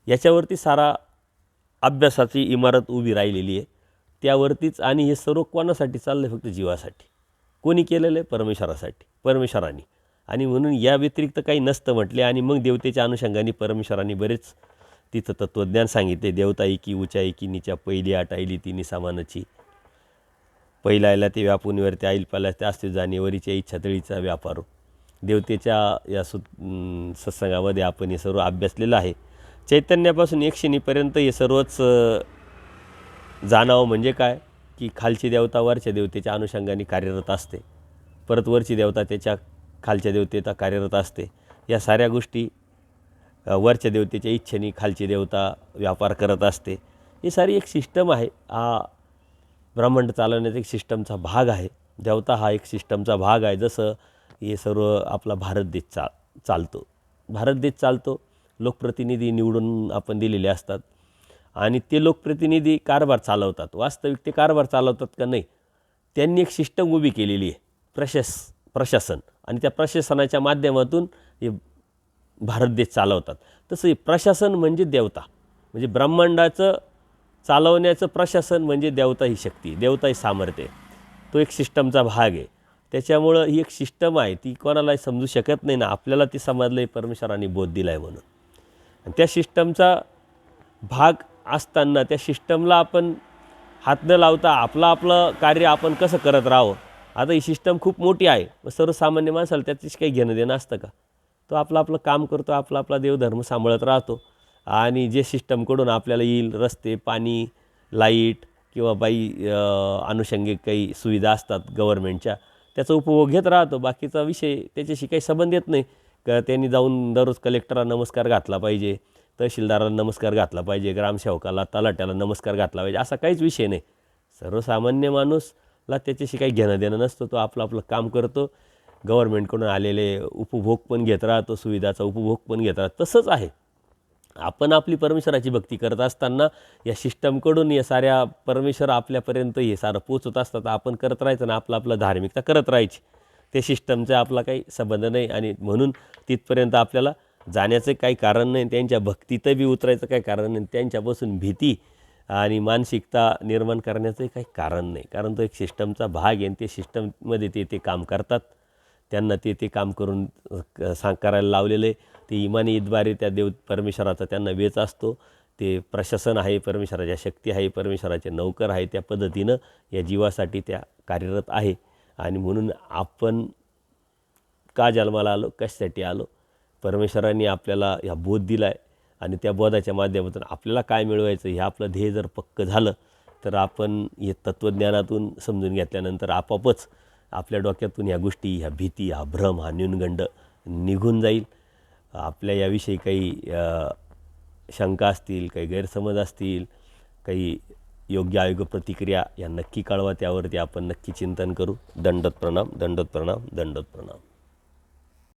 याच्यावरती सारा अभ्यासाची इमारत उभी राहिलेली आहे, त्यावरतीच. आणि हे सर्व कोणासाठी चाललं आहे? फक्त जीवासाठी. कोणी केलेलं आहे? परमेश्वरासाठी, परमेश्वराने. आणि म्हणून या व्यतिरिक्त काही नसतं म्हटले. आणि मग देवतेच्या अनुषंगाने परमेश्वराने बरेच तिथं तत्त्वज्ञान सांगितले. देवता एकी उचा एकी नीचा, पहिली आठ आईली तिन्ही सामानाची, पहिलायला ते व्यापुनीवरती आईल पाला त्या असते जाणेवरीच्या इच्छा तळीचा व्यापार. देवतेच्या या सत्संगामध्ये आपण हे सर्व अभ्यासलेलं आहे. चैतन्यापासून एकशिनीपर्यंत हे सर्वच जाणावं. म्हणजे काय की खालची देवता वरच्या देवतेच्या अनुषंगाने कार्यरत असते, परत वरची देवता त्याच्या खालच्या देवतेचा कार्यरत असते. या साऱ्या गोष्टी वरच्या देवतेच्या इच्छेने खालची देवता व्यापार करत असते. ही सारी एक सिस्टम आहे. हा ब्रह्मांड चालवण्याचा एक सिस्टमचा भाग आहे. देवता हा एक सिस्टमचा भाग आहे. जसं हे सर्व आपला भारत देश चालतो. भारत देश चालतो, लोकप्रतिनिधी निवडून आपण दिलेले असतात आणि ते लोकप्रतिनिधी कारभार चालवतात. वास्तविक ते कारभार चालवतात का? नाही. त्यांनी एक सिस्टम उभी केलेली आहे, प्रशासन. आणि त्या प्रशासनाच्या माध्यमातून हे भारत देश चालवतात. तसं हे प्रशासन म्हणजे देवता, म्हणजे ब्रह्मांडाचं चालवण्याचं प्रशासन म्हणजे देवता ही शक्ती, देवता ही सामर्थ्य. तो एक सिस्टमचा भाग आहे. त्याच्यामुळं ही एक सिस्टम आहे, ती कोणालाही समजू शकत नाही ना. आपल्याला ती समजलं आहे, परमेश्वराने बोध दिला आहे म्हणून. आणि त्या सिस्टमचा भाग असताना त्या सिस्टमला आपण हात न लावता आपलं कार्य आपण कसं करत राहावं. आता ही सिस्टम खूप मोठी आहे, सर्वसामान्य माणसाला त्याच्याशी काही घेणं देणं असतं का? तो आपलं काम करतो, आपला देवधर्म सांभाळत राहतो. आणि जे सिस्टमकडून आपल्याला येईल, रस्ते, पाणी, लाईट किंवा अनुषंगिक काही सुविधा असतात गव्हर्नमेंटच्या, त्याचा उपभोग घेत राहतो. बाकीचा विषय त्याच्याशी काही संबंध येत नाही. त्यांनी जाऊन दररोज कलेक्टरला नमस्कार घातला पाहिजे, तहसीलदाराला नमस्कार घातला पाहिजे, ग्रामसेवकाला, तलाट्याला नमस्कार घातला पाहिजे, असा काहीच विषय नाही. सर्वसामान्य माणूसला त्याच्याशी काही घेणं देणं नसतं. तो आपलं आपलं काम करतो, गव्हर्नमेंटकडून आलेले उपभोग पण घेत राहतो, सुविधाचा उपभोग पण घेत राहतो. तसंच आहे. आपण आपली परमेश्वराची भक्ती करत असताना या सिस्टमकडून या साऱ्या परमेश्वर आपल्यापर्यंत हे सारं पोचत असतात. आपण करत राहायचं ना, आपलं धार्मिकता करत राहायची. ते सिस्टमचा आपला काही संबंध नाही आणि म्हणून तिथपर्यंत आपल्याला जाण्याचं काही कारण नाही, त्यांच्या भक्तीत बी उतरायचं काही कारण नाही, त्यांच्यापासून भीती आणि मानसिकता निर्माण करण्याचंही काही कारण नाही. कारण तो एक सिस्टमचा भाग आहे आणि ते सिस्टममध्ये ते काम करतात. त्यांना ते काम करून करायला लावलेलं आहे. ते इमानीद्वारे त्या परमेश्वराचा त्यांना वेच असतो. ते प्रशासन आहे, परमेश्वराच्या शक्ती आहे, परमेश्वराचे नौकर आहे, त्या पद्धतीनं या जीवासाठी त्या कार्यरत आहे. आणि म्हणून आपण का जन्माला आलो, कशासाठी आलो, परमेश्वरांनी आपल्याला ह्या बोध दिला आहे आणि त्या बोधाच्या माध्यमातून आपल्याला काय मिळवायचं हे आपलं ध्येय जर पक्कं झालं तर आपण हे तत्त्वज्ञानातून समजून घेतल्यानंतर आपोआपच आपल्या डोक्यातून ह्या गोष्टी, ह्या भीती, हा भ्रम, हा न्यूनगंड निघून जाईल. आपल्या याविषयी काही शंका असतील, काही गैरसमज असतील, काही योग्य अयोग्य प्रतिक्रिया या नक्की कळवा. त्यावरती आपण नक्की चिंतन करू. दंडवत प्रणाम, दंडवत प्रणाम, दंडवत प्रणाम.